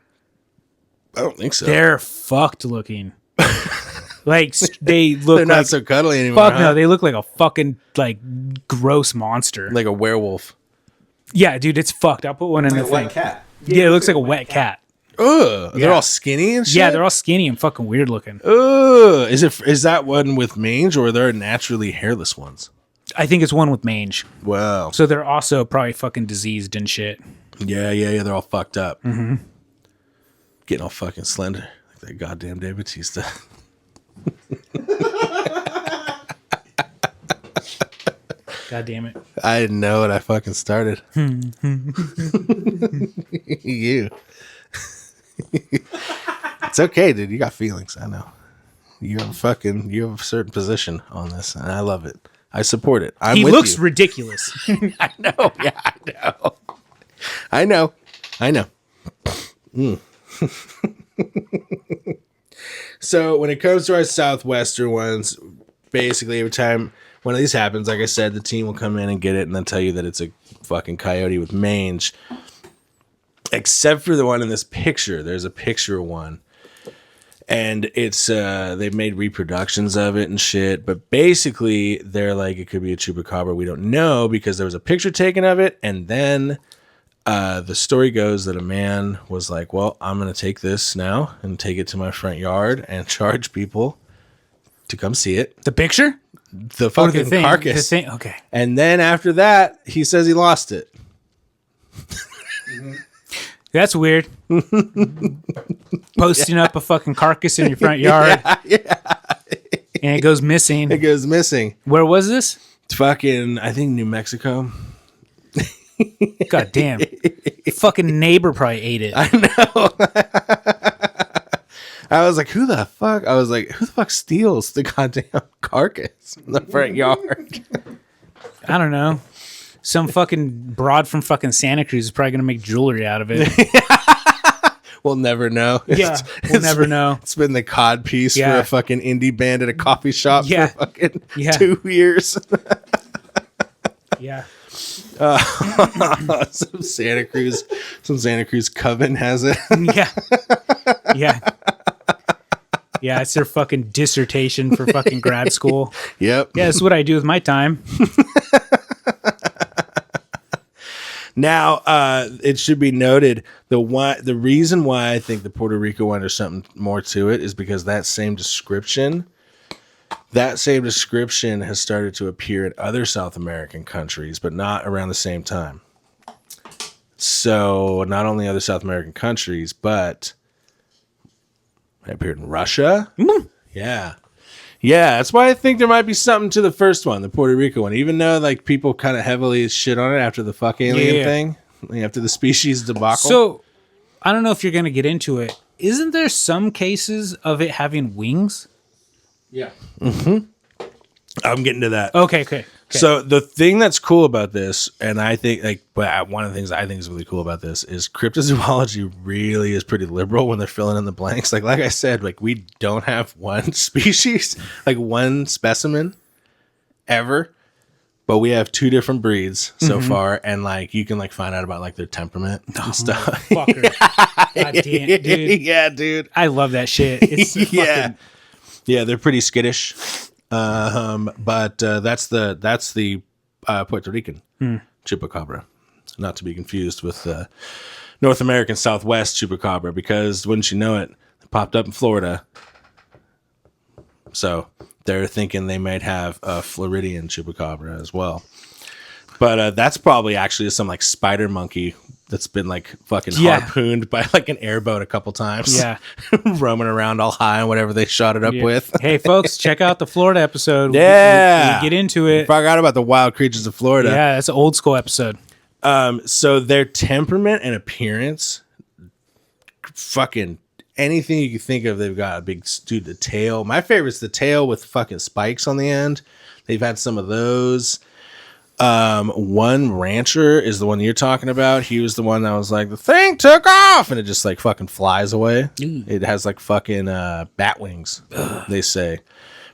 I don't think so. They're fucked looking. Like, they look They're like... not so cuddly anymore. Fuck huh? no, they look like a fucking, like, gross monster. Like a werewolf. Yeah, dude, it's fucked. I'll put one in Like the a wet thing. cat. Yeah, it looks like a wet cat. Ugh, Yeah. they're all skinny and shit. Yeah, they're all skinny and fucking weird looking. Ugh, is that one with mange or are there naturally hairless ones? I think it's one with mange. Wow. So they're also probably fucking diseased and shit. Yeah. They're all fucked up. Getting all fucking slender like that goddamn Dave Bautista. God damn it. I didn't know what I fucking started. You. It's okay, dude. You got feelings. I know. you have a certain position on this, and I love it. I support it. He with looks you. ridiculous. I know. Yeah, I know. I know. So when it comes to our Southwestern ones, basically every time one of these happens, like I said, the team will come in and get it and then tell you that it's a fucking coyote with mange. Except for the one in this picture. There's a picture one. And it's they've made reproductions of it and shit. But basically they're like, it could be a chupacabra. We don't know because there was a picture taken of it. And then the story goes that a man was like, well, I'm going to take this now and take it to my front yard and charge people to come see it. The picture? The fucking carcass. The thing. Okay. And then after that, he says he lost it. That's weird. Posting up a fucking carcass in your front yard. Yeah. And it goes missing. It goes missing. Where was this? It's fucking, I think, New Mexico. God damn. Fucking neighbor probably ate it. I know. I was like, who the fuck steals the goddamn carcass in the front yard? I don't know. Some fucking broad from fucking Santa Cruz is probably going to make jewelry out of it. We'll never know. Yeah, we'll never know. It's been the cod piece for a fucking indie band at a coffee shop for fucking 2 years. Yeah. Some Santa Cruz coven has it. Yeah. Yeah. Yeah, it's their fucking dissertation for fucking grad school. Yep. Yeah, that's what I do with my time. Now, it should be noted the reason why I think the Puerto Rico one there's something more to it is because that same description has started to appear in other South American countries, but not around the same time. So not only other South American countries, but it appeared in Russia. Mm. Yeah. Yeah, that's why I think there might be something to the first one, the Puerto Rico one, even though like people kind of heavily shit on it after the fuck alien thing, after the species debacle. So, I don't know if you're going to get into it. Isn't there some cases of it having wings? Yeah. Mm-hmm. I'm getting to that. Okay. So the thing that's cool about this, and I think one of the things I think is really cool about this is cryptozoology really is pretty liberal when they're filling in the blanks. Like I said, like we don't have one species, like one specimen ever, but we have 2 different breeds so far, and like you can like find out about like their temperament and stuff. Fucker. God damn, dude. Yeah, dude. I love that shit. It's fucking... Yeah, they're pretty skittish. But that's the Puerto Rican chupacabra, not to be confused with the North American Southwest chupacabra, because wouldn't you know it popped up in Florida. So they're thinking they might have a Floridian chupacabra as well. But that's probably actually some like spider monkey that's been like fucking harpooned by like an airboat a couple times. Yeah. Roaming around all high on whatever they shot it up with. Hey, folks, check out the Florida episode. Yeah. We get into it. Forgot about the wild creatures of Florida. Yeah, that's an old school episode. So their temperament and appearance, fucking anything you can think of, they've got a big dude. The tail. My favorite's the tail with fucking spikes on the end. They've had some of those. One rancher is the one you're talking about. He was the one that was like, the thing took off and it just like fucking flies away. It has like fucking bat wings, they say.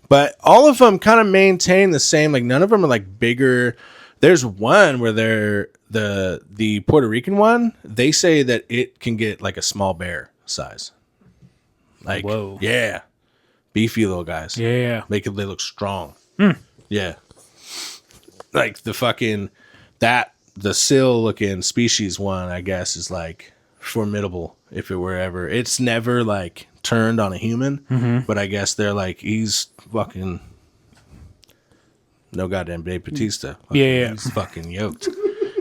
But all of them kind of maintain the same, like none of them are like bigger. There's one where they're the Puerto Rican one, they say that it can get like a small bear size. Like, whoa. Yeah. Beefy little guys. Yeah. They look strong. Yeah. Like the fucking the sill looking species one, I guess, is like formidable if it were ever. It's never like turned on a human, but I guess they're like, he's fucking no goddamn Dave Bautista. Yeah. He's fucking yoked.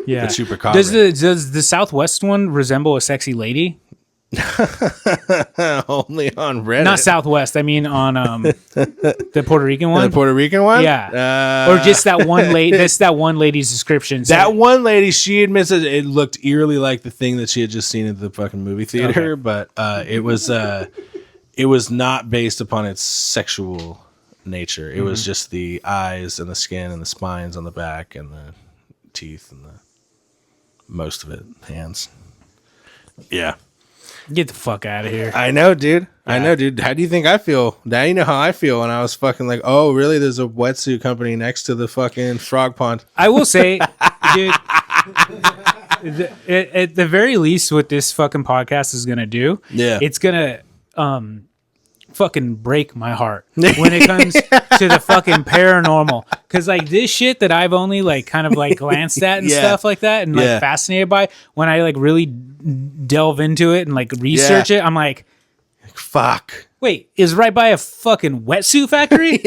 Yeah. The Chupacabra. Does the Southwest one resemble a sexy lady? Only on Reddit. Not Southwest. I mean on the Puerto Rican one. The Puerto Rican one? Yeah. Or just that one lady. That's that one lady's description. So. That one lady, she admits that it looked eerily like the thing that she had just seen at the fucking movie theater, but it was it was not based upon its sexual nature. It was just the eyes and the skin and the spines on the back and the teeth and the most of it, hands. Yeah. Get the fuck out of here. I know, dude. I know, dude. How do you think I feel? Now you know how I feel when I was fucking like, oh, really? There's a wetsuit company next to the fucking frog pond. I will say, dude, at the very least, what this fucking podcast is gonna do, it's gonna fucking break my heart when it comes to the fucking paranormal. Because like this shit that I've only like kind of like glanced at and stuff like that, and like fascinated by, when I like really delve into it and like research it, I'm like, fuck. Wait, is right by a fucking wetsuit factory?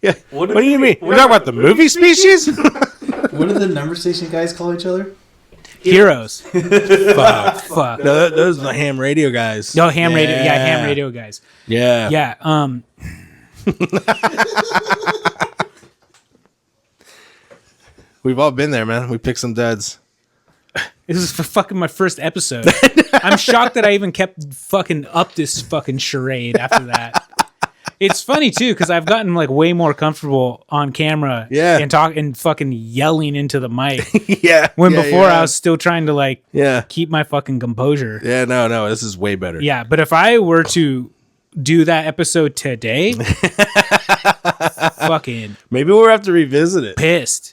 Yeah. What do you mean? We're talking about the movie Species? What do the number station guys call each other? Heroes. Fuck. No, those are the ham radio guys. No, ham radio. Yeah, ham radio guys. Yeah. Yeah. We've all been there, man. We picked some duds. This is for fucking my first episode. I'm shocked that I even kept fucking up this fucking charade after that. It's funny too, because I've gotten like way more comfortable on camera, and talk and fucking yelling into the mic. When before I was still trying to like keep my fucking composure. Yeah, no, this is way better. Yeah, but if I were to do that episode today, fucking maybe we'll have to revisit it. Pissed.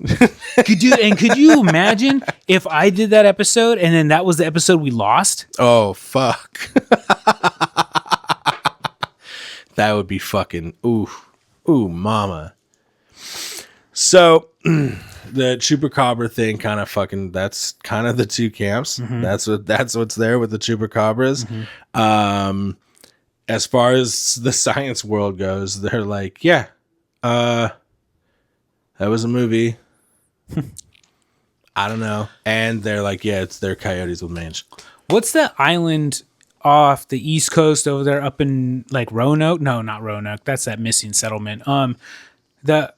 Could you imagine if I did that episode and then that was the episode we lost? Oh fuck. That would be fucking ooh mama. So the Chupacabra thing kind of fucking, that's kind of the two camps. That's what's there with the Chupacabras. As far as the science world goes, they're like, that was a movie. I don't know. And they're like, they're coyotes with mange. What's that island off the East Coast over there up in like Roanoke? No, not Roanoke. That's that missing settlement. The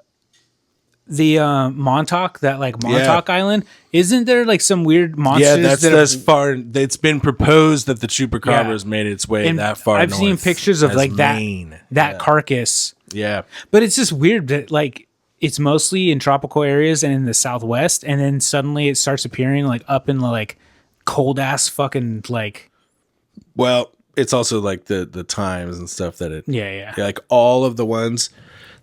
Montauk, that like Montauk Island, isn't there like some weird monsters? Yeah, that's far. It's been proposed that the Chupacabra made its way that far. I've seen pictures of like Maine. that carcass. Yeah, but it's just weird that like it's mostly in tropical areas and in the Southwest, and then suddenly it starts appearing like up in the like cold ass fucking like. Well, it's also like the times and stuff that it. Yeah. Like all of the ones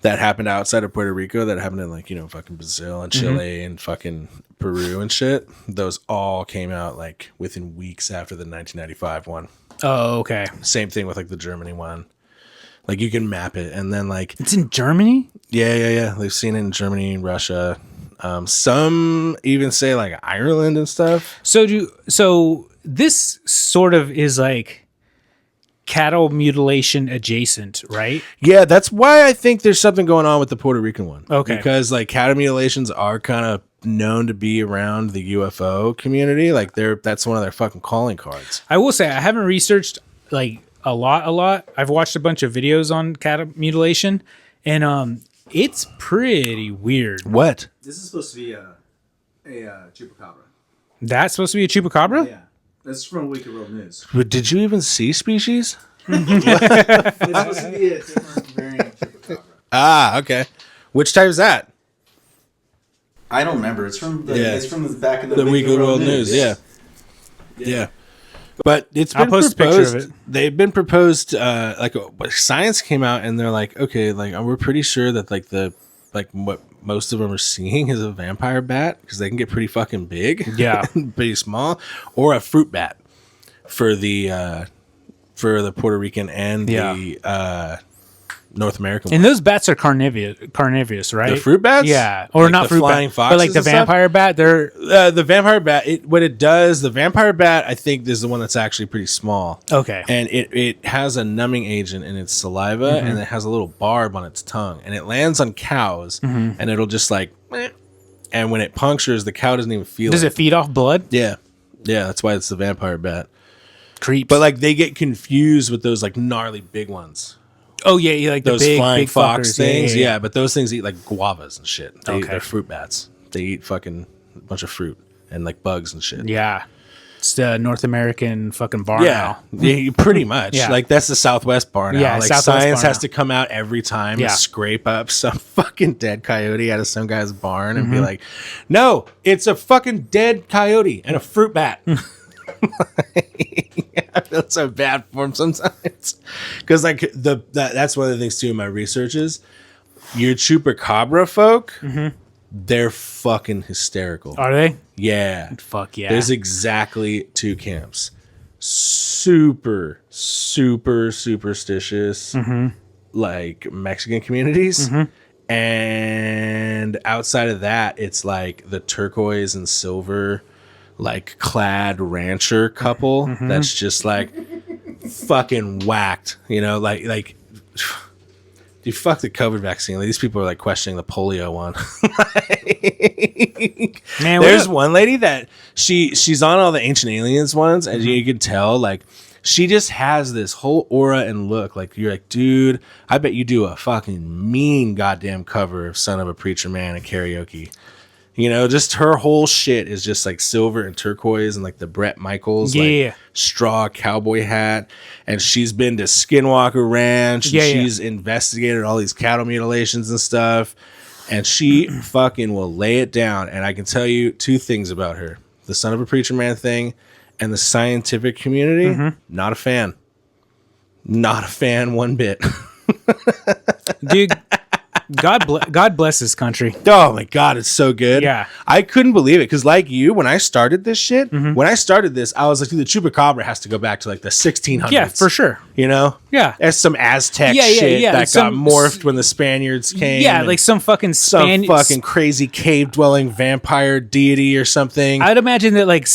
that happened outside of Puerto Rico that happened in like, fucking Brazil and Chile and fucking Peru and shit. Those all came out like within weeks after the 1995 one. Oh, okay. Same thing with like the Germany one. Like you can map it and then like. It's in Germany? Yeah. They've seen it in Germany and Russia. Some even say like Ireland and stuff. So this sort of is like cattle mutilation adjacent, right? Yeah, that's why I think there's something going on with the Puerto Rican one. Okay. Because like cattle mutilations are kind of known to be around the UFO community. Like that's one of their fucking calling cards. I will say I haven't researched like a lot. I've watched a bunch of videos on cattle mutilation and it's pretty weird. What? This is supposed to be a chupacabra. That's supposed to be a chupacabra? Yeah. That's from Wicked World News. But did you even see Species? It's supposed to be a different variant chupacabra. Ah, okay. Which type is that? I don't remember. It's from it's from the back of the Wicked World News. Yeah. But it's been I'll post proposed. a picture of it. They've been proposed. Science came out and they're like, okay, like we're pretty sure that what most of them are seeing is a vampire bat because they can get pretty fucking big, pretty small, or a fruit bat for the Puerto Rican and the North American. And those bats are carnivorous, right? The fruit bats, or like not the fruit flying bat, foxes but like the and vampire bat. They're the vampire bat. The vampire bat, I think, is the one that's actually pretty small. Okay, and it has a numbing agent in its saliva, and it has a little barb on its tongue, and it lands on cows, and it'll just like, and when it punctures, the cow doesn't even feel. Does it feed off blood? Yeah, that's why it's the vampire bat. Creeps. But like they get confused with those like gnarly big ones. Oh yeah, like those the big, flying big fox fuckers. things. Yeah. Yeah, but those things eat like guavas and shit. They're fruit bats. They eat fucking a bunch of fruit and like bugs and shit. Yeah. just a North American fucking bar Yeah, now. yeah, pretty much. Yeah. Like that's the Southwest bar now. Yeah, Like Southwest science bar has now. to come out every time Yeah. and scrape up some fucking dead coyote out of some guy's barn and be Mm-hmm. like, "No, it's a fucking dead coyote and a fruit bat." I feel so bad for him sometimes because like that's one of the things too in my research is your Chupacabra folk. They're fucking hysterical. Are they? Yeah. Fuck yeah. There's exactly two camps. Super, super superstitious, like Mexican communities. And outside of that, it's like the turquoise and silver, like clad rancher couple that's just like fucking whacked, you know, like dude, fuck the COVID vaccine. Like, these people are like questioning the polio one. Man, There's one lady that she's on all the Ancient Aliens ones, and you can tell like she just has this whole aura and look. Like you're like, dude, I bet you do a fucking mean goddamn cover of Son of a Preacher Man and karaoke. You know, just her whole shit is just like silver and turquoise and like the Bret Michaels Yeah. like straw cowboy hat. And she's been to Skinwalker Ranch. And Yeah, yeah. she's investigated all these cattle mutilations and stuff. And she fucking will lay it down. And I can tell you two things about her. The Son of a Preacher Man thing and the scientific community. Not a fan. Not a fan one bit. dude. God bless this country. Oh my god, it's so good. Yeah. I couldn't believe it because, like you, when I started this shit, when I started this, I was like, dude, the Chupacabra has to go back to like the 1600s. Yeah, for sure. You know? Yeah. As some Aztec Yeah, yeah, shit yeah. that Some- got morphed when the Spaniards came. Yeah, and like some fucking some fucking crazy cave dwelling vampire deity or something. I'd imagine that like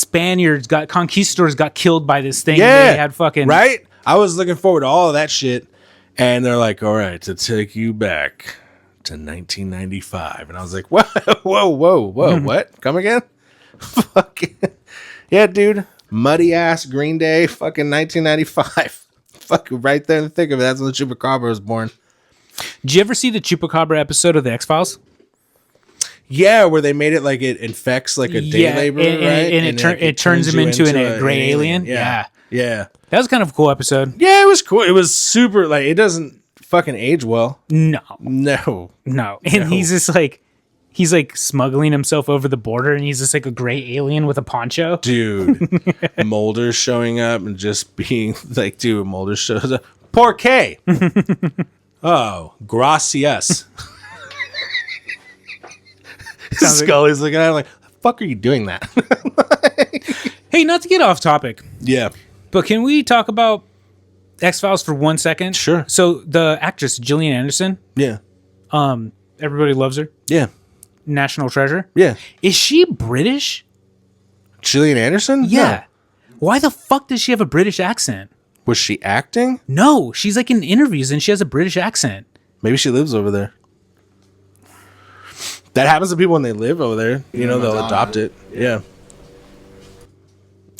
conquistadors got killed by this thing. Yeah. They had fucking right? I was looking forward to all of that shit. And they're like, all right, to take you back to 1995. And I was like, whoa, what? Come again? Fucking yeah, dude. Muddy ass Green Day, fucking 1995. Fucking right there in the thick of it. That's when the Chupacabra was born. Did you ever see the Chupacabra episode of the X-Files? Yeah, where they made it like it infects like a day laborer, right? And it turns him you into a an gray alien. Yeah. Yeah. That was kind of a cool episode. Yeah, it was cool. It was super, like, it doesn't fucking age well. No. No. And he's just like, he's like smuggling himself over the border and he's just like a gray alien with a poncho. Dude, Mulder's showing up and just being like, dude, Mulder shows up. Porque. Oh, gracias. Scully's looking at him like, the fuck are you doing that? Hey, not to get off topic, Yeah. but can we talk about X-Files for 1 second? Sure. So the actress, Gillian Anderson, Yeah. everybody loves her. Yeah. National treasure. Yeah. Is she British? Gillian Anderson? Yeah. Why the fuck does she have a British accent? No. Was she acting? No, she's like in interviews and she has a British accent. Maybe she lives over there. That happens to people when they live over there. You know, they'll adopt it. Yeah.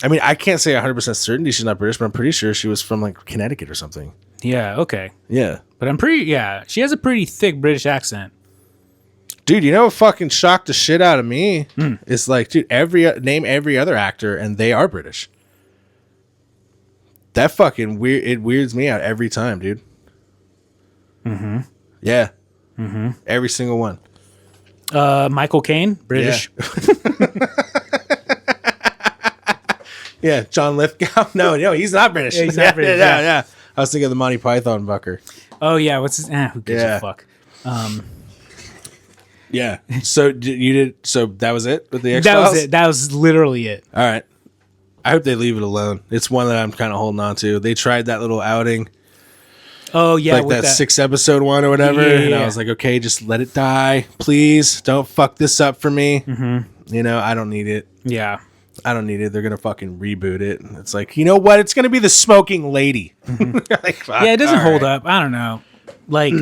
I mean, I can't say 100% certainty she's not British, but I'm pretty sure she was from like Connecticut or something. Yeah, okay. Yeah. But she has a pretty thick British accent. Dude, you know what fucking shocked the shit out of me? It's like, dude, name every other actor and they are British. That fucking it weirds me out every time, dude. Mm-hmm. Yeah. Mm-hmm. Every single one. Michael Caine, British. Yeah, John Lithgow. No, he's not British. Yeah, he's not British, Yeah, yeah. I was thinking of the Monty Python fucker. Oh yeah, what's his? Who gives Yeah. a fuck? Yeah. So So that was it with the X That Files. was it. That was literally it. All right. I hope they leave it alone. It's one that I'm kind of holding on to. They tried that little outing, Oh yeah, like with that 6-episode one or whatever, Yeah, and yeah. I was like, okay, just let it die, please. Don't fuck this up for me. Mm-hmm. You know, I don't need it. Yeah. I don't need it. They're gonna fucking reboot it. And it's like, you know what? It's gonna be the smoking lady. Like, fuck, Yeah, it doesn't all hold right. up. I don't know. Like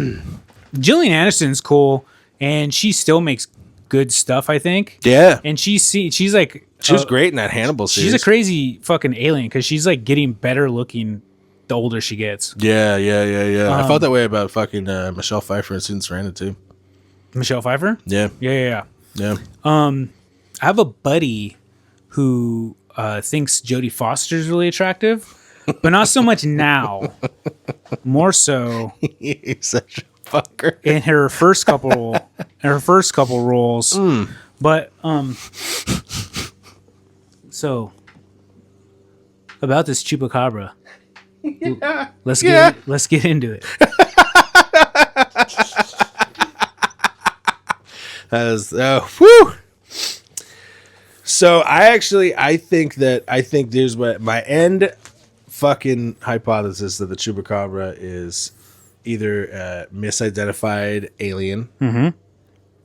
Gillian Anderson's cool, and she still makes good stuff. I think. Yeah, And she's like she was great in that Hannibal series. She's a crazy fucking alien because she's like getting better looking the older she gets. Yeah. I felt that way about fucking Michelle Pfeiffer and Susan Sarandon too. Michelle Pfeiffer. Yeah. Yeah. Yeah. I have a buddy who thinks Jodie Foster's really attractive, but not so much now. More so He's such a fucker. in her first couple roles. But so about this Chupacabra. Let's get into it. That is whew. So I think there's what my end fucking hypothesis that the Chupacabra is either a misidentified alien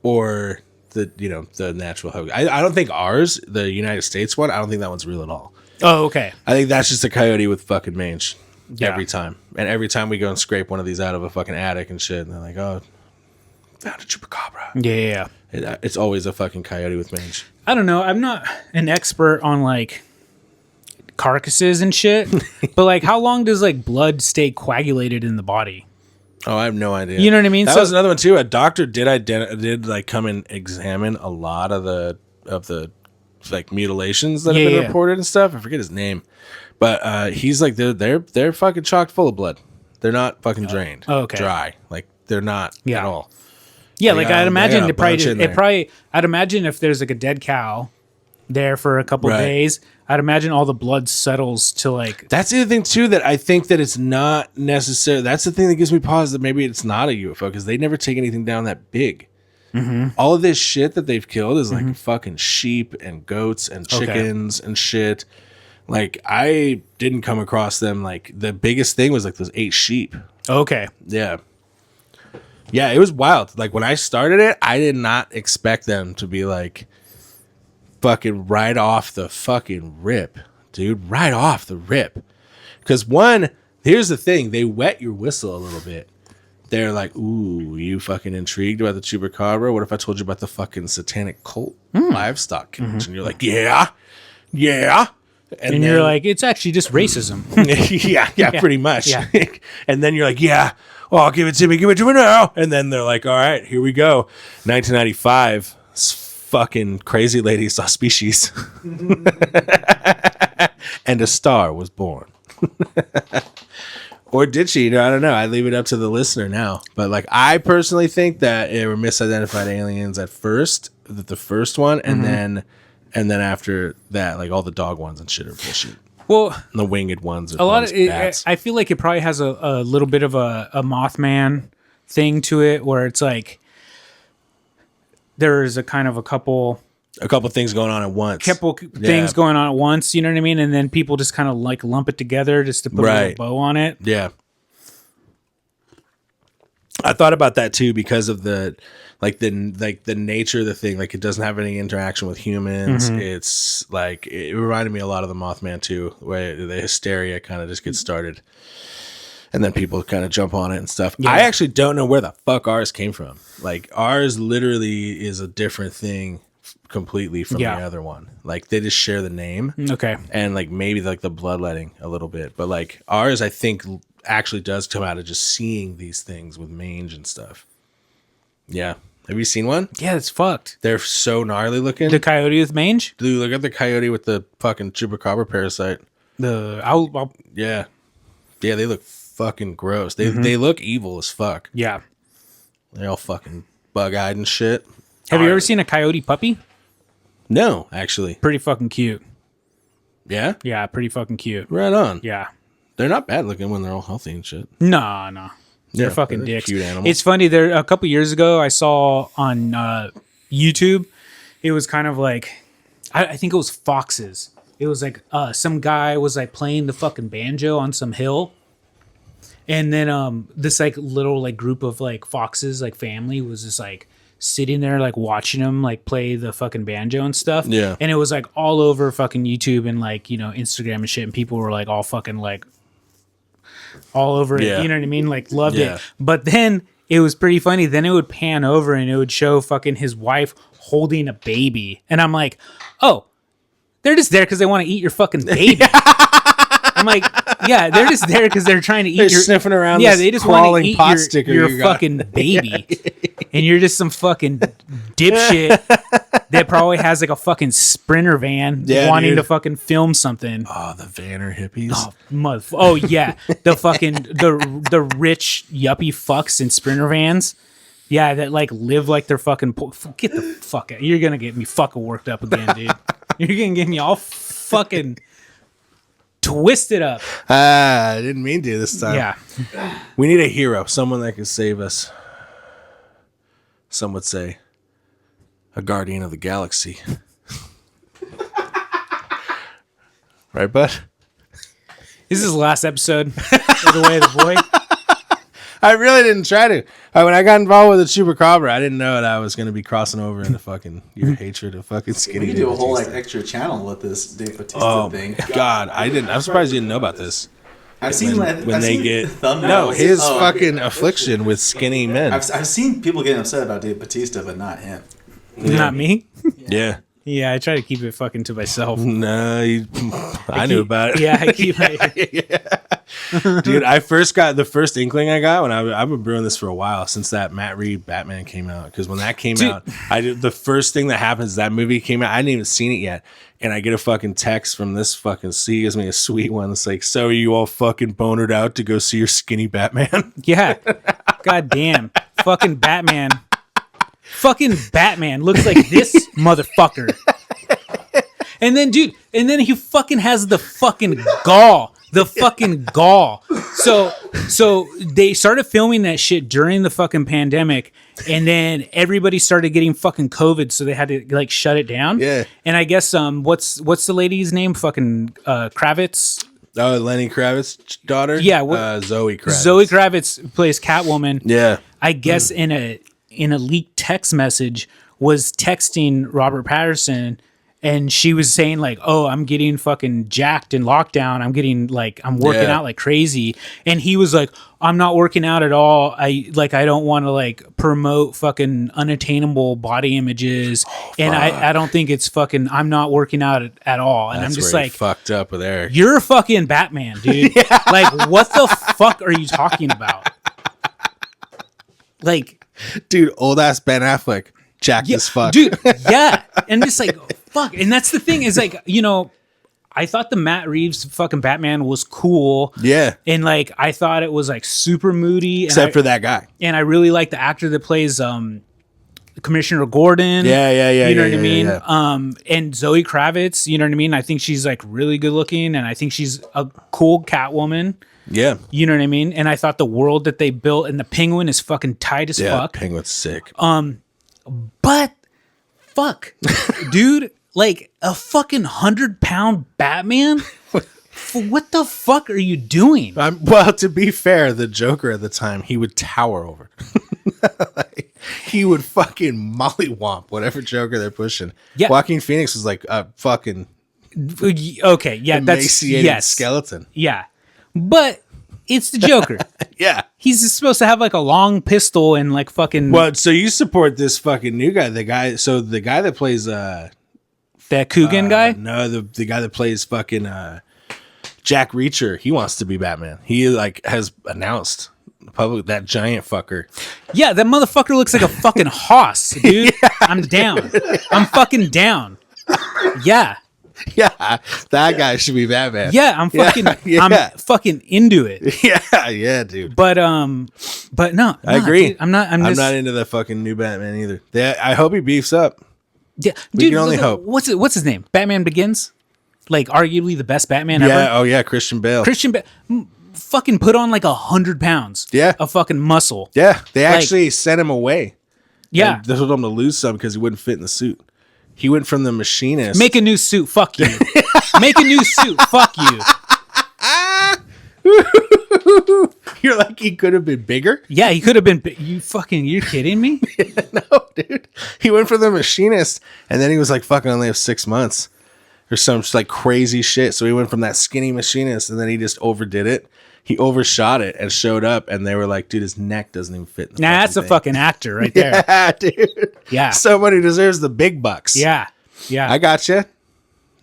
or the natural hug. I don't think ours, the United States one, I don't think that one's real at all. Oh, okay. I think that's just a coyote with fucking mange Yeah. every time. And every time we go and scrape one of these out of a fucking attic and shit, and they're like, oh, found a Chupacabra. Yeah. It's always a fucking coyote with mange. I don't know. I'm not an expert on like carcasses and shit, but like how long does like blood stay coagulated in the body? Oh, I have no idea. You know what I mean? That So- was another one too. A doctor did like come and examine a lot of the like mutilations that have been Yeah. reported and stuff. I forget his name, but he's like they're fucking chocked full of blood. They're not fucking drained. Oh, okay. Dry. Like they're not Yeah. at all. Yeah, They like got- I'd they imagine got a bunch in there. I'd imagine if there's like a dead cow there for a couple Right. days, I'd imagine all the blood settles to like That's the other thing too, that I think that it's not necessary. That's the thing that gives me pause that maybe it's not a UFO because they never take anything down that big. All of this shit that they've killed is like fucking sheep and goats and chickens and shit. Like I didn't come across them. Like the biggest thing was like those 8 sheep. okay. Yeah. Yeah, it was wild. Like when I started it, I did not expect them to be like fucking right off the fucking rip, dude. Right off the rip. Because one, here's the thing, they wet your whistle a little bit. They're like, ooh, you fucking intrigued about the Chupacabra? What if I told you about the fucking satanic cult livestock cage? And you're like, yeah. And you're like, it's actually just racism. yeah, pretty much. Yeah. And then you're like, yeah, well, give it to me now. And then they're like, all right, here we go. 1995, this fucking crazy lady saw Species. And a star was born. Or did she? No, I don't know. I leave it up to the listener now. But like, I personally think that it were misidentified aliens at first, the first one, and then after that, like all the dog ones and shit are bullshit. Well, And the winged ones are a lot of bats. I feel like it probably has a little bit of a Mothman thing to it where it's like there's a kind of a couple things going on at once. things going on at once, you know what I mean? And then people just kind of like lump it together just to put a Right. little bow on it. Yeah. I thought about that too because of the nature of the thing. Like it doesn't have any interaction with humans. It's like it reminded me a lot of the Mothman too, where the hysteria kind of just gets started. And then people kind of jump on it and stuff. Yeah. I actually don't know where the fuck ours came from. Like ours literally is a different thing completely from Yeah. the other one. Like they just share the name. Okay. And like maybe like the bloodletting a little bit, but like ours I think actually does come out of just seeing these things with mange and stuff. Yeah, have you seen one? Yeah, it's fucked. They're so gnarly looking. The coyote with mange? Dude, look at the coyote with the fucking Chupacabra parasite. I'll Yeah, they look fucking gross. They look evil as fuck. yeah. They're all fucking bug-eyed and shit. Have you ever seen a coyote puppy? No, actually. Pretty fucking cute. Yeah, Yeah, pretty fucking cute. right on. Yeah. They're not bad looking when they're all healthy and shit. Nah. They're Yeah, fucking they're dicks. cute animals. It's funny. There a couple years ago, I saw on YouTube. It was kind of like, I think it was foxes. It was like some guy was like playing the fucking banjo on some hill, and then this like little like group of like foxes, like family, was just like sitting there like watching him like play the fucking banjo and stuff. Yeah. And it was like all over fucking YouTube and like, you know, Instagram and shit, and people were like all fucking like all over it. Yeah. You know what I mean? Like loved Yeah. it. But then it was pretty funny. Then it would pan over and it would show fucking his wife holding a baby. And I'm like, oh, they're just there because they want to eat your fucking baby. I'm like, yeah, they're just there because they're trying to eat They're your sniffing around Yeah, this they just want to crawling eat pot your, sticker your you got. fucking baby. and you're just some fucking dipshit that probably has like a fucking Sprinter van wanting dude. to fucking film something. Oh, the Vanner hippies. Oh yeah, the fucking the rich yuppie fucks in Sprinter vans. Yeah, that like live like they're fucking get the fuck out. You're gonna get me fucking worked up again, dude. You're gonna get me all fucking twisted up. I didn't mean to this time. Yeah. We need a hero, someone that can save us. Some would say a guardian of the galaxy. Right, bud? This is the last episode of The Way of the Boy. I really didn't try to. When I got involved with the Chupacabra, I didn't know that I was going to be crossing over into fucking your hatred of fucking skinny. We could do a Dave whole Bautista. extra channel with this Dave Bautista Oh thing. God, I didn't. I'm surprised you didn't know about this. I've seen When they get thumbnails. his Oh, fucking affliction with skinny men. I've seen people getting upset about Dave Bautista, but not him. Not me. Yeah. Yeah, I try to keep it fucking to myself. No, I knew about it. Yeah, I keep it. Dude, I first got the first inkling I got when I've been brewing this for a while since that Matt Reeves Batman came out. Because when that came out, the first thing that happens, that movie came out. I hadn't even seen it yet, and I get a fucking text from this fucking. He gives me a sweet one. It's like, "So are you all fucking bonered out to go see your skinny Batman?" Yeah. God damn. Fucking Batman. Fucking Batman looks like this motherfucker. And then, dude, he fucking has the fucking gall. The fucking gall. So they started filming that shit during the fucking pandemic, and then everybody started getting fucking COVID, so they had to like shut it down. Yeah. And I guess what's the lady's name? Fucking Kravitz. Oh, Lenny Kravitz's daughter. Yeah, Zoe Kravitz. Zoe Kravitz plays Catwoman. Yeah. I guess in a leaked text message was texting Robert Patterson, and she was saying like, "Oh, I'm getting fucking jacked in lockdown. I'm working out like crazy." And he was like, "I'm not working out at all. I don't want to like promote fucking unattainable body images, and I don't think it's fucking. I'm not working out at all." And That's I'm just where he like, fucked up with Eric. "You're fucking Batman, dude. Like, what the fuck are you talking about?" Like, Dude, old ass Ben Affleck, jacked as fuck. dude. Yeah, and it's like fuck. And that's the thing is like, I thought the Matt Reeves fucking Batman was cool. Yeah. And like I thought it was like super moody. Except for that guy. And I really like the actor that plays Commissioner Gordon. Yeah. You know what I mean? Yeah. And Zoe Kravitz, you know what I mean? I think she's like really good looking, and I think she's a cool Catwoman. Yeah. You know what I mean? And I thought the world that they built, and the Penguin is fucking tight as fuck. Penguin's sick. But fuck, dude, like a fucking 100-pound Batman? What the fuck are you doing? Well, to be fair, the Joker at the time, he would tower over. He would fucking mollywomp whatever Joker they're pushing. Yeah. Joaquin Phoenix was like a fucking Okay, yeah, that's emaciated yes, skeleton. yeah, but it's the Joker. Yeah. He's supposed to have like a long pistol and like fucking Well, so you support this fucking new guy, the guy that plays that Coogan guy. No, the guy that plays fucking Jack Reacher, he wants to be Batman. He like has announced public that giant fucker. Yeah, that motherfucker looks like a fucking hoss, dude. I'm down. I'm fucking down. Yeah. Yeah, that guy should be Batman. Yeah, I'm fucking I'm fucking into it. Yeah, dude. But no, I agree. Dude, I'm not into the fucking new Batman either. I hope he beefs up. Yeah, We can only hope. What's his name? Batman Begins? Like arguably the best Batman ever. Yeah, oh yeah, Christian Bale. Fucking put on like 100 pounds. Yeah. Of fucking muscle. Yeah, they actually sent him away. Yeah. They told him to lose some because he wouldn't fit in the suit. He went from the machinist. Make a new suit. Fuck you. Make a new suit. Fuck you. You're like, he could have been bigger? Yeah, he could have been. You're kidding me? No, dude. He went from the machinist, and then he was like, fucking only have 6 months or some like crazy shit. So he went from that skinny machinist, and then he just overdid it. He overshot it and showed up, and they were like, dude, his neck doesn't even fit in the Nah, that's a thing. fucking actor right there. Yeah, dude. Yeah. Somebody deserves the big bucks. Yeah. Yeah. I got you.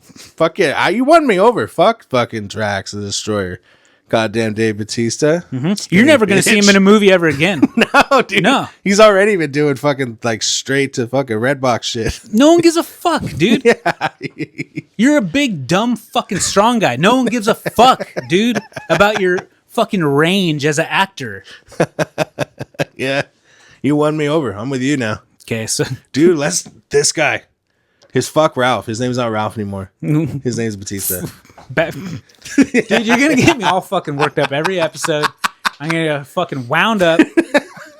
Fuck yeah. You won me over. Fuck fucking Drax the Destroyer. Goddamn Dave Bautista. You're never going to see him in a movie ever again. No, dude. No. He's already been doing fucking like straight to fucking Redbox shit. No one gives a fuck, dude. You're a big, dumb, fucking strong guy. No one gives a fuck, dude, about your fucking range as an actor. Yeah. You won me over. I'm with you now. Okay, so Dude, this guy. His fuck Ralph. His name's not Ralph anymore. His name's Batista. dude, you're gonna get me all fucking worked up every episode. I'm gonna get fucking wound up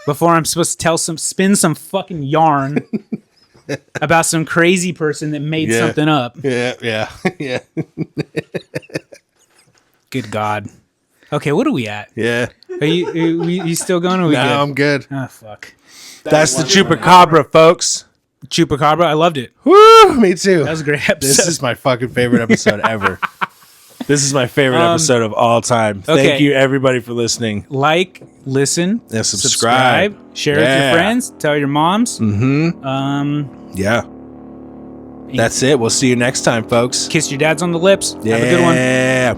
before I'm supposed to spin some fucking yarn about some crazy person that made something up. Yeah. Good God. Okay, what are we at? Yeah. Are you still going? Or are we No, good? I'm good. Oh fuck. That's the Chupacabra, folks. Chupacabra, I loved it. Woo! Me too. That was a great episode. This is my fucking favorite episode ever. This is my favorite episode of all time. Okay. Thank you, everybody, for listening. Like, listen, Yeah, subscribe. share with your friends, tell your moms. Yeah. That's it. We'll see you next time, folks. Kiss your dads on the lips. Have a good one. Yeah.